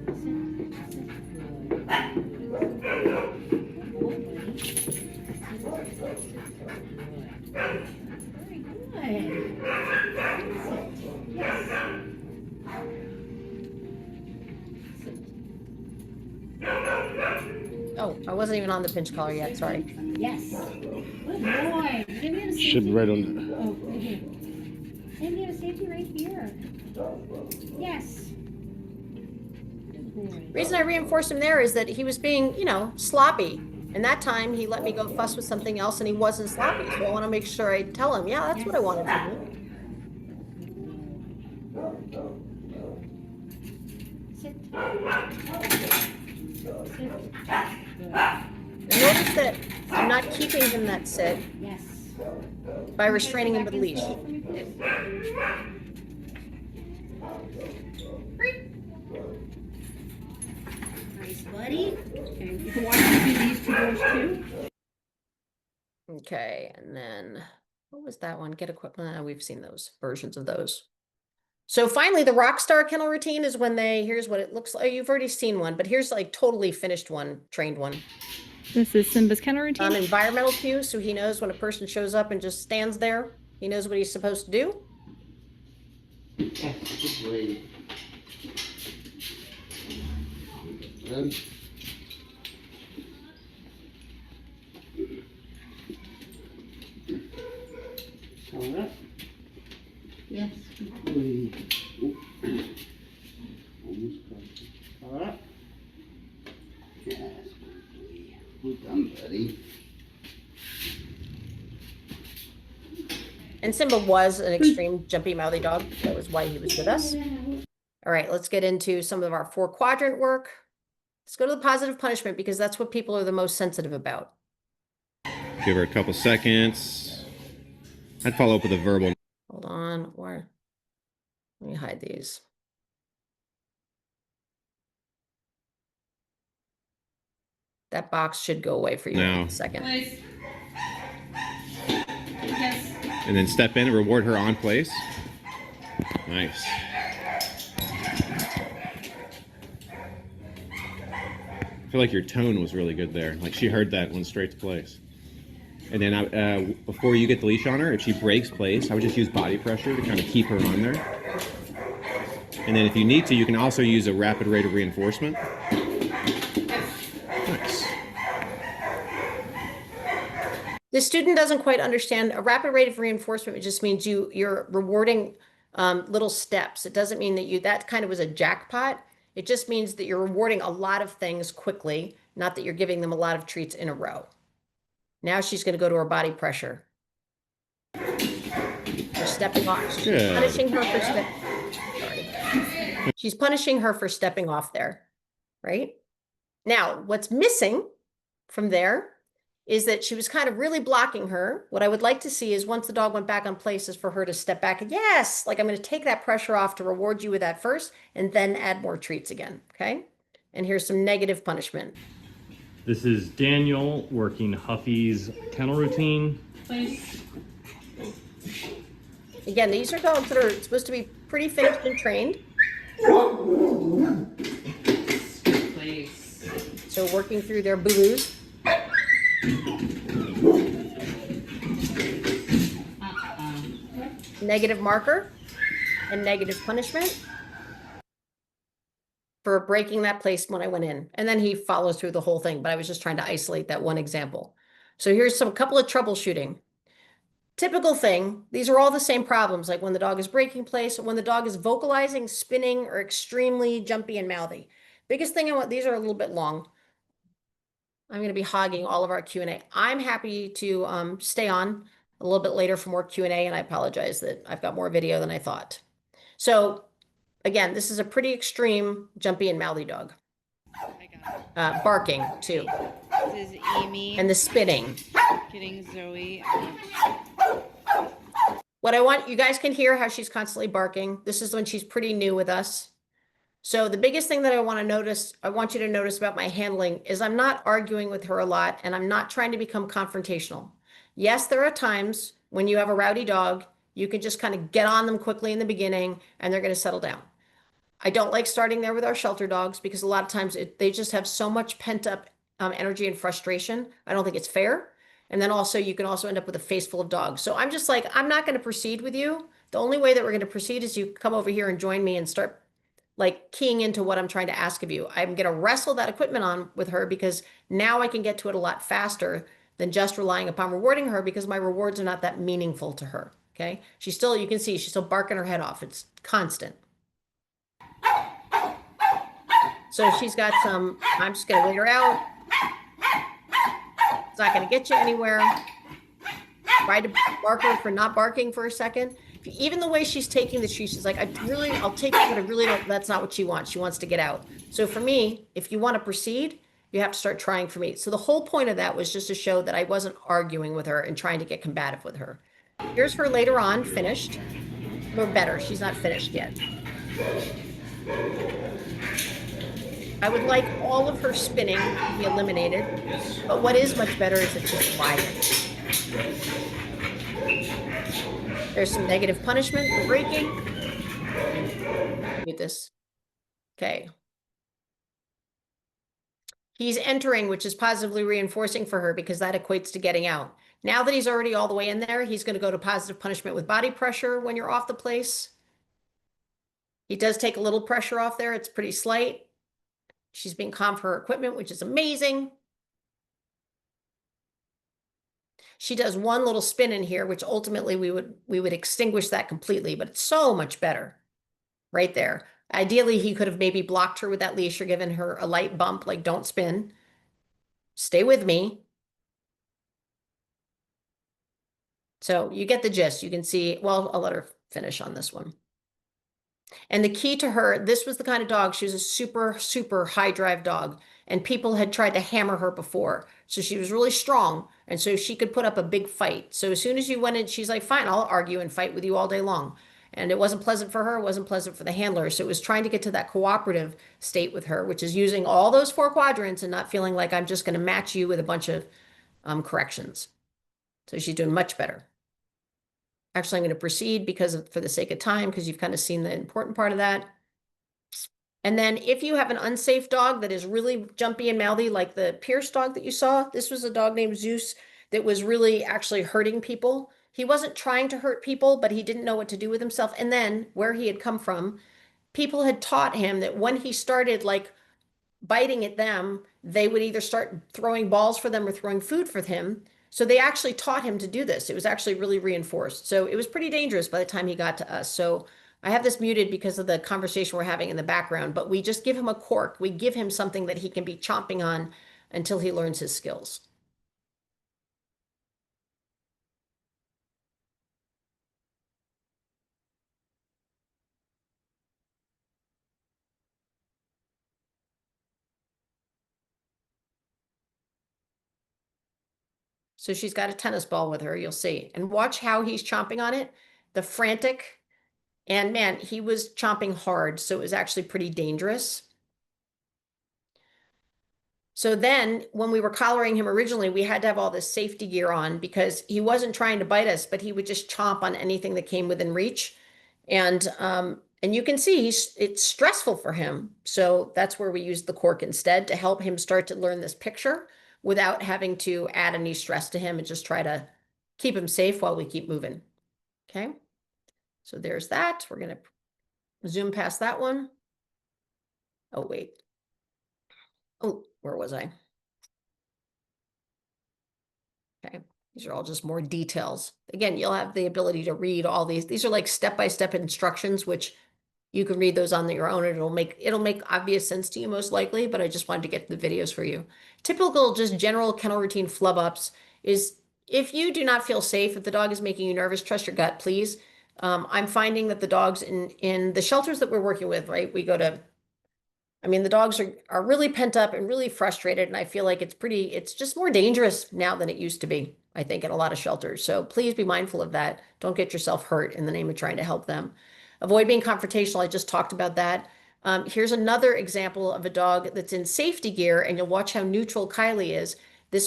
Oh, I wasn't even on the pinch collar yet, sorry. Yes. Good boy. Should be right on there. Oh, right here. And you have safety right here. Yes. The reason I reinforced him there is that he was being, sloppy. And that time he let me go fuss with something else and he wasn't sloppy. So I want to make sure I tell him, yeah, that's what I wanted from you. And notice that I'm not keeping him that sit. Yes. By restraining him with a leash. Nice, buddy. Okay, you can watch these two doors too. Okay, and then what was that one? Get equipment. We've seen those versions of those. So finally, the rock star kennel routine is when here's what it looks like. You've already seen one, but here's like totally finished one, trained one. This is Simba's kennel routine. Environmental cues, so he knows when a person shows up and just stands there, he knows what he's supposed to do. Good. All right. Yes. Almost perfect. All right. Yes. Well done, buddy. And Simba was an extreme jumpy mouthy dog. That was why he was with us. All right, let's get into some of our 4-quadrant work. Let's go to the positive punishment because that's what people are the most sensitive about. Give her a couple seconds. I'd follow up with a verbal. Hold on, or let me hide these. That box should go away for you in a second. Place. Yes. And then step in and reward her on place. Nice. I feel like your tone was really good there. Like she heard that, went straight to place. And then before you get the leash on her, if she breaks place, I would just use body pressure to kind of keep her on there. And then if you need to, you can also use a rapid rate of reinforcement. Nice. The student doesn't quite understand a rapid rate of reinforcement. It just means you're rewarding little steps. It doesn't mean that that kind of was a jackpot. It just means that you're rewarding a lot of things quickly, not that you're giving them a lot of treats in a row. Now she's going to go to her body pressure. She's stepping off. She's punishing her for She's punishing her for stepping off there, right? Now, what's missing from there is that she was kind of really blocking her. What I would like to see is once the dog went back on place is for her to step back and yes, like I'm going to take that pressure off to reward you with that first and then add more treats again, okay? And here's some negative punishment. This is Daniel working Huffy's kennel routine. Place. Again, these are dogs that are supposed to be pretty finished and trained. Place. So working through their boo-boos. Negative marker and negative punishment for breaking that place when I went in. And then he follows through the whole thing, but I was just trying to isolate that one example. So here's a couple of troubleshooting. Typical thing, these are all the same problems, like when the dog is breaking place, when the dog is vocalizing, spinning, or extremely jumpy and mouthy. Biggest thing I want, these are a little bit long. I'm going to be hogging all of our Q&A. I'm happy to stay on a little bit later for more Q&A, and I apologize that I've got more video than I thought. So again, this is a pretty extreme jumpy and mouthy dog. Barking too. This is Amy. And the spitting. Getting Zoe. What I want, you guys can hear how she's constantly barking. This is when she's pretty new with us. So the biggest thing that I want you to notice about my handling is I'm not arguing with her a lot and I'm not trying to become confrontational. Yes, there are times when you have a rowdy dog, you can just kind of get on them quickly in the beginning and they're going to settle down. I don't like starting there with our shelter dogs because a lot of times they just have so much pent up energy and frustration. I don't think it's fair. And then also you can also end up with a face full of dogs. So I'm just like, I'm not going to proceed with you. The only way that we're going to proceed is you come over here and join me and start like keying into what I'm trying to ask of you. I'm going to wrestle that equipment on with her because now I can get to it a lot faster than just relying upon rewarding her because my rewards are not that meaningful to her. Okay. She's still, you can see she's still barking her head off. It's constant. So she's got some, I'm just going to wait her out. It's not going to get you anywhere. Try to mark her for not barking for a second. Even the way she's taking the treat, she's like, I'll take it, but I really don't, that's not what she wants. She wants to get out. So for me, if you want to proceed, you have to start trying for me. So the whole point of that was just to show that I wasn't arguing with her and trying to get combative with her. Here's her later on, finished. Or better, she's not finished yet. I would like all of her spinning to be eliminated, but what is much better is that she's quiet. There's some negative punishment for breaking. Mute this. Okay. He's entering, which is positively reinforcing for her because that equates to getting out. Now that he's already all the way in there, he's going to go to positive punishment with body pressure when you're off the place. He does take a little pressure off there. It's pretty slight. She's being calm for her equipment, which is amazing. She does one little spin in here, which ultimately we would extinguish that completely, but it's so much better right there. Ideally, he could have maybe blocked her with that leash or given her a light bump, like don't spin. Stay with me. So you get the gist. You can see, well, I'll let her finish on this one. And the key to her, this was the kind of dog, she was a super, super high drive dog. And people had tried to hammer her before. So she was really strong. And so she could put up a big fight. So as soon as you went in, she's like, fine, I'll argue and fight with you all day long. And it wasn't pleasant for her. It wasn't pleasant for the handler. So it was trying to get to that cooperative state with her, which is using all those 4 quadrants and not feeling like I'm just going to match you with a bunch of corrections. So she's doing much better. Actually, I'm going to proceed for the sake of time, because you've kind of seen the important part of that. And then if you have an unsafe dog that is really jumpy and mouthy, like the Pierce dog that you saw, this was a dog named Zeus that was really actually hurting people. He wasn't trying to hurt people, but he didn't know what to do with himself. And then where he had come from, people had taught him that when he started like biting at them, they would either start throwing balls for them or throwing food for him. So they actually taught him to do this. It was actually really reinforced. So it was pretty dangerous by the time he got to us. So I have this muted because of the conversation we're having in the background, but we just give him a cork. We give him something that he can be chomping on until he learns his skills. So she's got a tennis ball with her, you'll see. And watch how he's chomping on it. The frantic. And man, he was chomping hard, so it was actually pretty dangerous. So then when we were collaring him originally, we had to have all this safety gear on because he wasn't trying to bite us, but he would just chomp on anything that came within reach. And you can see it's stressful for him. So that's where we used the cork instead to help him start to learn this picture without having to add any stress to him and just try to keep him safe while we keep moving. Okay. So there's that. We're going to zoom past that one. Oh, wait. Oh, where was I? Okay. These are all just more details. Again, you'll have the ability to read all these. These are like step-by-step instructions, which you can read those on your own. And it'll make obvious sense to you most likely, but I just wanted to get the videos for you. Typical, just general kennel routine flub ups is if you do not feel safe, if the dog is making you nervous, trust your gut, please. I'm finding that the dogs in the shelters that we're working with, right? We go to, I mean, the dogs are really pent up and really frustrated. And I feel like it's just more dangerous now than it used to be, I think, in a lot of shelters. So please be mindful of that. Don't get yourself hurt in the name of trying to help them. Avoid being confrontational. I just talked about that. Here's another example of a dog that's in safety gear, and you'll watch how neutral Kylie is.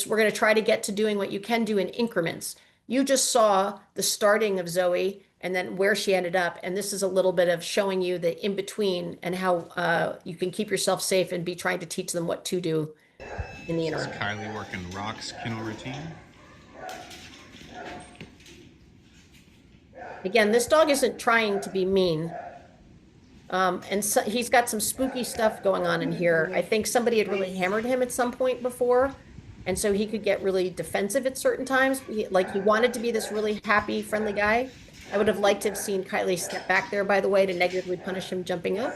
We're going to try to get to doing what you can do in increments. You just saw the starting of Zoe and then where she ended up. And this is a little bit of showing you the in-between and how you can keep yourself safe and be trying to teach them what to do in the interim. Kylie working Rock's kennel routine. Again, this dog isn't trying to be mean. And so he's got some spooky stuff going on in here. I think somebody had really hammered him at some point before. And so he could get really defensive at certain times. He wanted to be this really happy, friendly guy. I would have liked to have seen Kylie step back there, by the way, to negatively punish him jumping up.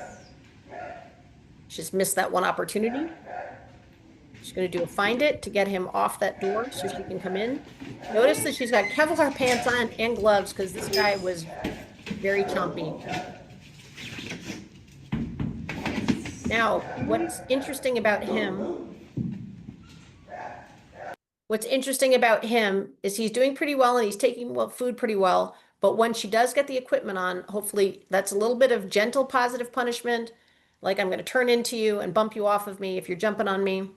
Just missed that one opportunity. She's going to do a find it to get him off that door so she can come in. Notice that she's got Kevlar pants on and gloves because this guy was very chompy. Now, what's interesting about him is he's doing pretty well and he's taking food pretty well. But when she does get the equipment on, hopefully that's a little bit of gentle positive punishment. Like I'm going to turn into you and bump you off of me if you're jumping on me.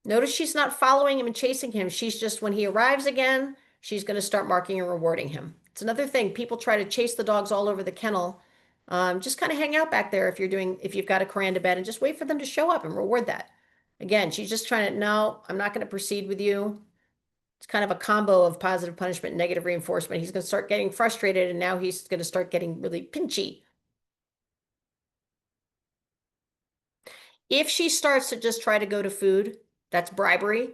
Notice she's not following him and chasing him. She's just, when he arrives again, she's going to start marking and rewarding him. It's another thing. People try to chase the dogs all over the kennel. Just kind of hang out back there if you've got a Coran to bed and just wait for them to show up and reward that. Again, she's just trying to, no, I'm not going to proceed with you. It's kind of a combo of positive punishment and negative reinforcement. He's going to start getting frustrated and now he's going to start getting really pinchy. If she starts to just try to go to food, that's bribery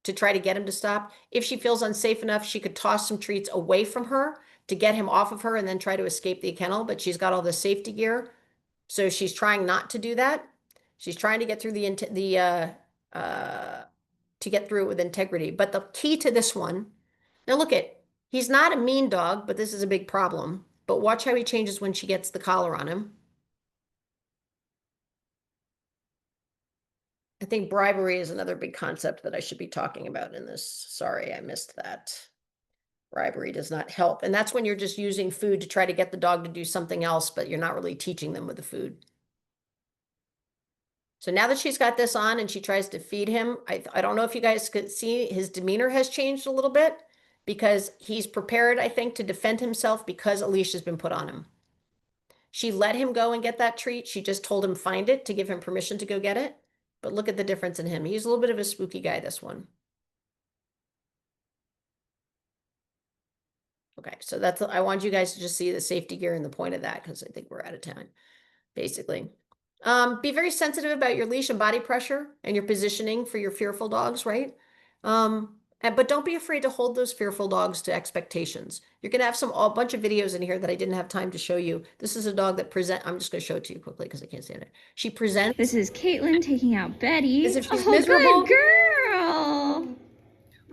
to try to get him to stop. If she feels unsafe enough, she could toss some treats away from her to get him off of her and then try to escape the kennel, but she's got all the safety gear. So she's trying not to do that. She's trying to get through to get through it with integrity. But the key to this one, now look he's not a mean dog, but this is a big problem. But watch how he changes when she gets the collar on him. I think bribery is another big concept that I should be talking about in this. Sorry, I missed that. Bribery does not help. And that's when you're just using food to try to get the dog to do something else, but you're not really teaching them with the food. So now that she's got this on and she tries to feed him, I don't know if you guys could see his demeanor has changed a little bit because he's prepared, I think, to defend himself because a leash has been put on him. She let him go and get that treat. She just told him find it to give him permission to go get it. But look at the difference in him. He's a little bit of a spooky guy, this one. Okay, so that's, I want you guys to just see the safety gear and the point of that because I think we're out of time, basically. Be very sensitive about your leash and body pressure and your positioning for your fearful dogs, right? But don't be afraid to hold those fearful dogs to expectations. You're going to have a bunch of videos in here that I didn't have time to show you. This is a dog that I'm just going to show it to you quickly because I can't stand it. She presents. This is Caitlin taking out Betty. As if she's oh, miserable. Good girl.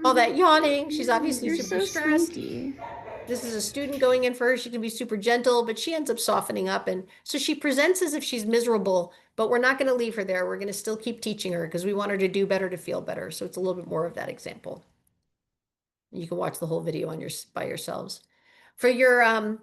All that yawning. She's obviously You're super so stressed. sneaky. This is a student going in for her. She can be super gentle, but she ends up softening up. And so she presents as if she's miserable, but we're not going to leave her there. We're going to still keep teaching her because we want her to do better, to feel better. So it's a little bit more of that example. You can watch the whole video by yourselves. For your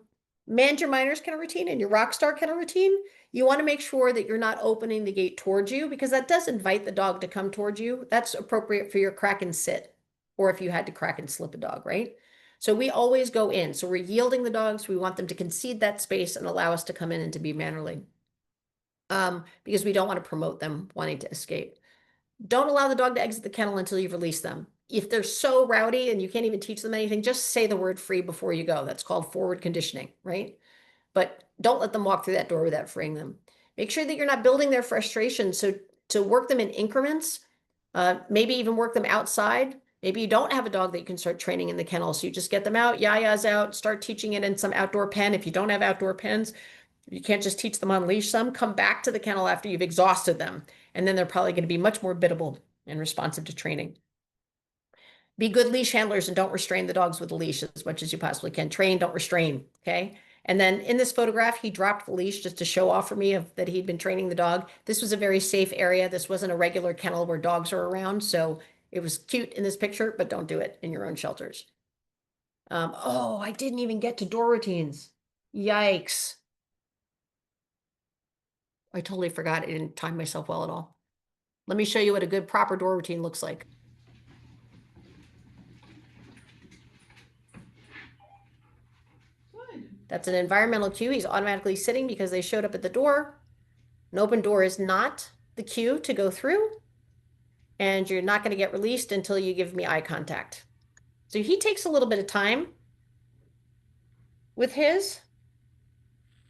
manage your minors kennel routine and your rock star kennel routine, you want to make sure that you're not opening the gate towards you because that does invite the dog to come towards you. That's appropriate for your crack and sit, or if you had to crack and slip a dog, right? So we always go in. So we're yielding the dogs. We want them to concede that space and allow us to come in and to be mannerly. Because we don't want to promote them wanting to escape. Don't allow the dog to exit the kennel until you've released them. If they're so rowdy and you can't even teach them anything, just say the word free before you go. That's called forward conditioning, right? But don't let them walk through that door without freeing them. Make sure that you're not building their frustration. So to work them in increments, maybe even work them outside. Maybe you don't have a dog that you can start training in the kennel. So you just get them out, Yaya's out, start teaching it in some outdoor pen. If you don't have outdoor pens, you can't just teach them on leash some. Come back to the kennel after you've exhausted them. And then they're probably going to be much more biddable and responsive to training. Be good leash handlers and don't restrain the dogs with a leash as much as you possibly can. Train, don't restrain, okay? And then in this photograph, he dropped the leash just to show off for me that he'd been training the dog. This was a very safe area. This wasn't a regular kennel where dogs are around. So it was cute in this picture, but don't do it in your own shelters. Oh, I didn't even get to door routines. Yikes. I totally forgot. I didn't time myself well at all. Let me show you what a good proper door routine looks like. That's an environmental cue. He's automatically sitting because they showed up at the door. An open door is not the cue to go through. And you're not going to get released until you give me eye contact. So he takes a little bit of time with his,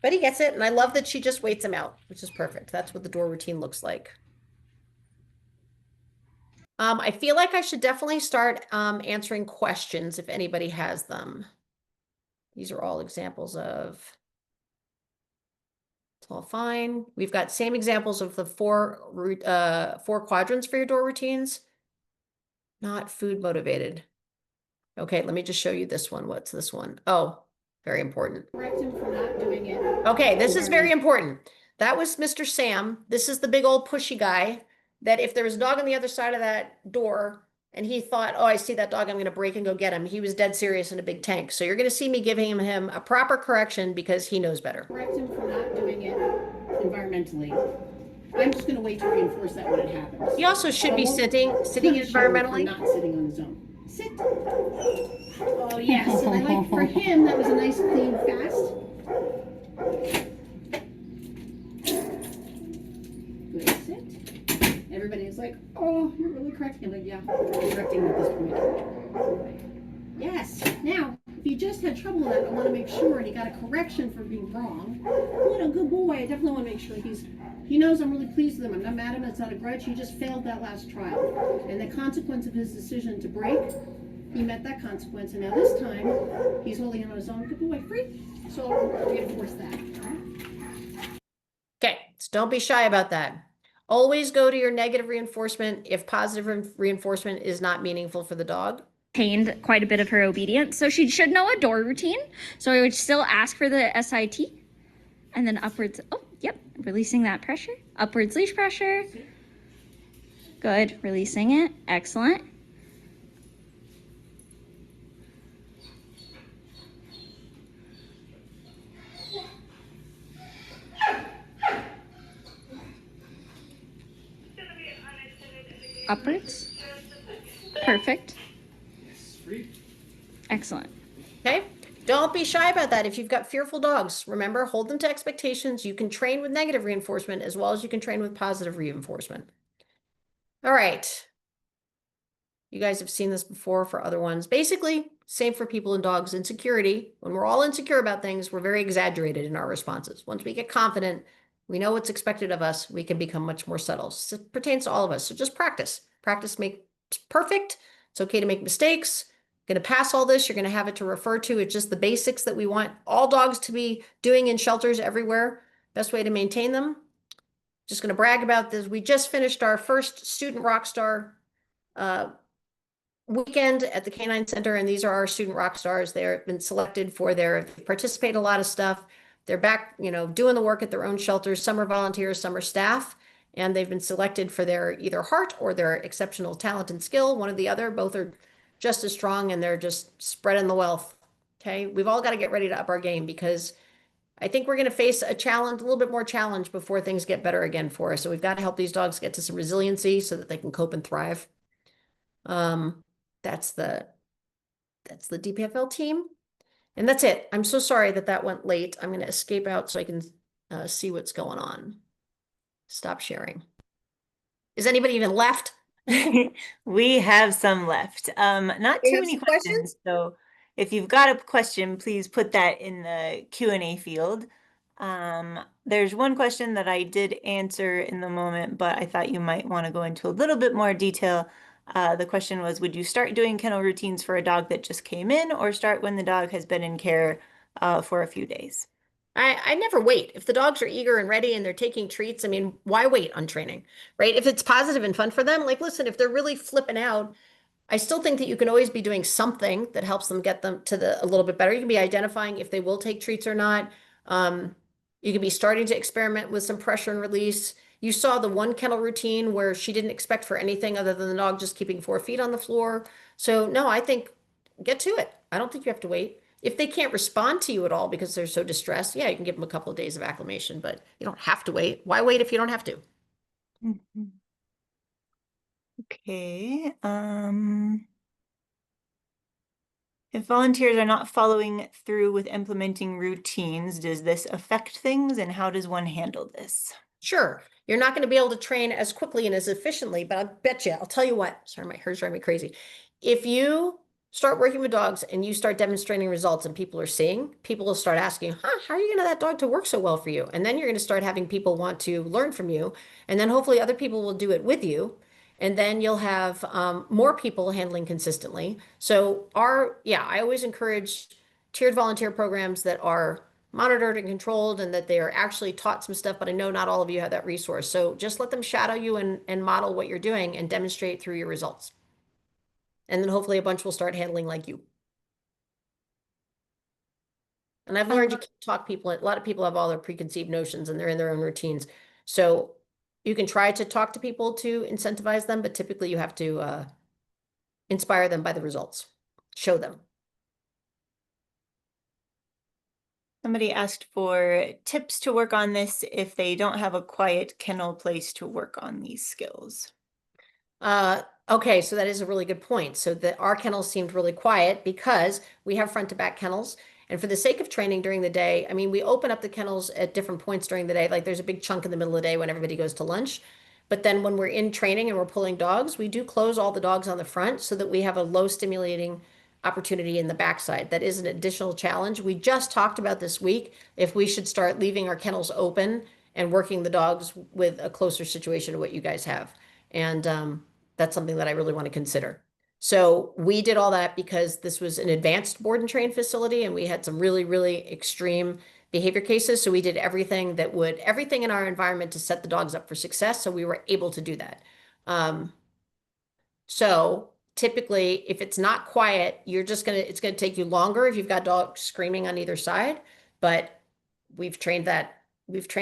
but he gets it. And I love that she just waits him out, which is perfect. That's what the door routine looks like. I feel like I should definitely start answering questions if anybody has them. These are all examples of It's all fine. We've got same examples of the four quadrants for your door routines. Not food motivated. Okay, let me just show you this one. What's this one? Oh, very important. Correct him for not doing it. Okay, this is very important. That was Mr. Sam. This is the big old pushy guy that if there was a dog on the other side of that door and he thought, oh, I see that dog, I'm going to break and go get him. He was dead serious in a big tank. So you're going to see me giving him a proper correction because he knows better. Correct him for not doing it environmentally. I'm just going to wait to reinforce that when it happens. He also should be sitting Punish him for environmentally. not sitting on his own. Sit. Oh yes, and I like for him that was a nice clean fast. Good sit. Everybody is like, oh, you're really correcting him. Like, yeah, I'm correcting him at this point. Yes. Now, if you just had trouble with that, I want to make sure and he got a correction for being wrong. What a good boy. I definitely want to make sure he knows I'm really pleased with him. I'm not mad at him. It's not a grudge. He just failed that last trial. And the consequence of his decision to break, he met that consequence. And now this time, he's holding it on his own. Good boy, free. So I'll reinforce that. Okay, so don't be shy about that. Always go to your negative reinforcement if positive reinforcement is not meaningful for the dog. Maintained quite a bit of her obedience, so she should know a door routine. So I would still ask for the SIT, and then upwards. Oh, yep, releasing that pressure. Upwards leash pressure. Good, releasing it. Excellent. Upwards. Perfect. Excellent. Okay, don't be shy about that. If you've got fearful dogs, remember, hold them to expectations. You can train with negative reinforcement as well as you can train with positive reinforcement. All right. You guys have seen this before for other ones. Basically, same for people and dogs. Insecurity. When we're all insecure about things, we're very exaggerated in our responses. Once we get confident, we know what's expected of us, we can become much more subtle. So it pertains to all of us. So just practice. Practice makes perfect. It's okay to make mistakes. Going to pass all this. You're going to have it to refer to. It's just the basics that we want all dogs to be doing in shelters everywhere. Best way to maintain them. Just going to brag about this. We just finished our first student rock star weekend at the Canine Center, and these are our student rock stars. They've been selected for they participate in a lot of stuff. They're back, doing the work at their own shelters. Some are volunteers, some are staff, and they've been selected for their either heart or their exceptional talent and skill, one or the other. Both are just as strong, and they're just spreading the wealth. Okay, we've all got to get ready to up our game because I think we're going to face a little bit more challenge before things get better again for us. So we've got to help these dogs get to some resiliency so that they can cope and thrive. That's the DPFL team. And that's it. I'm so sorry that went late. I'm going to escape out so I can see what's going on. Stop sharing. Is anybody even left? We have some left. Not too many questions. So if you've got a question, please put that in the Q&A field. There's one question that I did answer in the moment, but I thought you might want to go into a little bit more detail. The question was, would you start doing kennel routines for a dog that just came in or start when the dog has been in care for a few days? I never wait. If the dogs are eager and ready and they're taking treats, I mean, why wait on training, right? If it's positive and fun for them, like, listen, if they're really flipping out, I still think that you can always be doing something that helps them get them to a little bit better. You can be identifying if they will take treats or not. You can be starting to experiment with some pressure and release. You saw the one kennel routine where she didn't expect for anything other than the dog just keeping 4 feet on the floor. So no, I think get to it. I don't think you have to wait. If they can't respond to you at all because they're so distressed, yeah, you can give them a couple of days of acclimation, but you don't have to wait. Why wait if you don't have to? Mm-hmm. Okay. If volunteers are not following through with implementing routines, does this affect things, and how does one handle this? Sure. You're not going to be able to train as quickly and as efficiently, but I'll tell you what, sorry, my hair's driving me crazy. If you start working with dogs and you start demonstrating results and people are seeing, people will start asking, how are you going to get that dog to work so well for you? And then you're going to start having people want to learn from you. And then hopefully other people will do it with you. And then you'll have more people handling consistently. So I always encourage tiered volunteer programs that are monitored and controlled and that they are actually taught some stuff, but I know not all of you have that resource. So just let them shadow you and model what you're doing and demonstrate through your results. And then hopefully a bunch will start handling like you. And I've learned you can't talk people, a lot of people have all their preconceived notions and they're in their own routines. So you can try to talk to people to incentivize them, but typically you have to inspire them by the results. Show them. Somebody asked for tips to work on this if they don't have a quiet kennel place to work on these skills. Okay, so that is a really good point. So our kennels seemed really quiet because we have front to back kennels. And for the sake of training during the day, I mean, we open up the kennels at different points during the day. Like there's a big chunk in the middle of the day when everybody goes to lunch. But then when we're in training and we're pulling dogs, we do close all the dogs on the front so that we have a low stimulating opportunity in the backside. That is an additional challenge. We just talked about this week if we should start leaving our kennels open and working the dogs with a closer situation to what you guys have. And that's something that I really want to consider. So we did all that because this was an advanced board and train facility and we had some really, really extreme behavior cases. So we did everything in our environment to set the dogs up for success. So we were able to do that. So typically if it's not quiet, it's going to take you longer if you've got dogs screaming on either side, but we've trained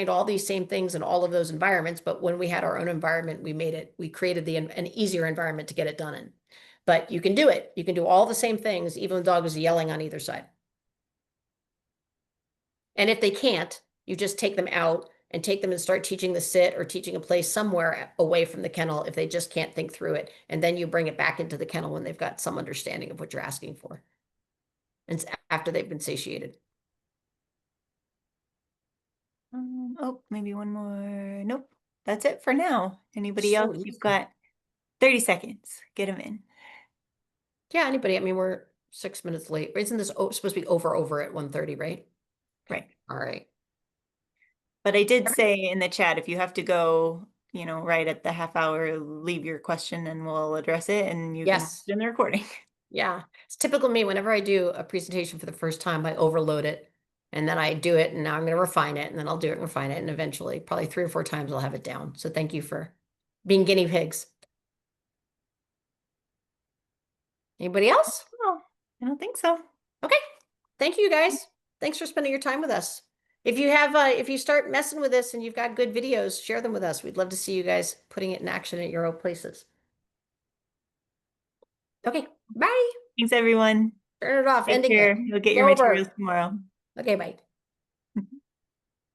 all these same things in all of those environments, but when we had our own environment, we created an easier environment to get it done in. But you can do it. You can do all the same things, even the dog is yelling on either side. And if they can't, you just take them out and take them and start teaching the sit or teaching a place somewhere away from the kennel if they just can't think through it. And then you bring it back into the kennel when they've got some understanding of what you're asking for. And after they've been satiated. Oh, maybe one more. Nope. That's it for now. Anybody So else? easy. You've got 30 seconds. Get them in. Yeah, anybody. I mean, we're 6 minutes late. Isn't this supposed to be over at 1:30, right? Right. All right. But I did say in the chat, if you have to go, right at the half hour, leave your question and we'll address it and you can Yes. put it in the recording. Yeah. It's typical me. Whenever I do a presentation for the first time, I overload it and then I do it and now I'm going to refine it and then I'll do it and refine it. And eventually, probably 3 or 4 times, I'll have it down. So thank you for being guinea pigs. Anybody else? Oh, I don't think so. Okay. Thank you guys. Thanks for spending your time with us. If you start messing with this and you've got good videos, share them with us. We'd love to see you guys putting it in action at your own places. Okay. Bye. Thanks, everyone. Turn it off. Take Ending care. it. You'll get It's your over. materials tomorrow. Okay, bye.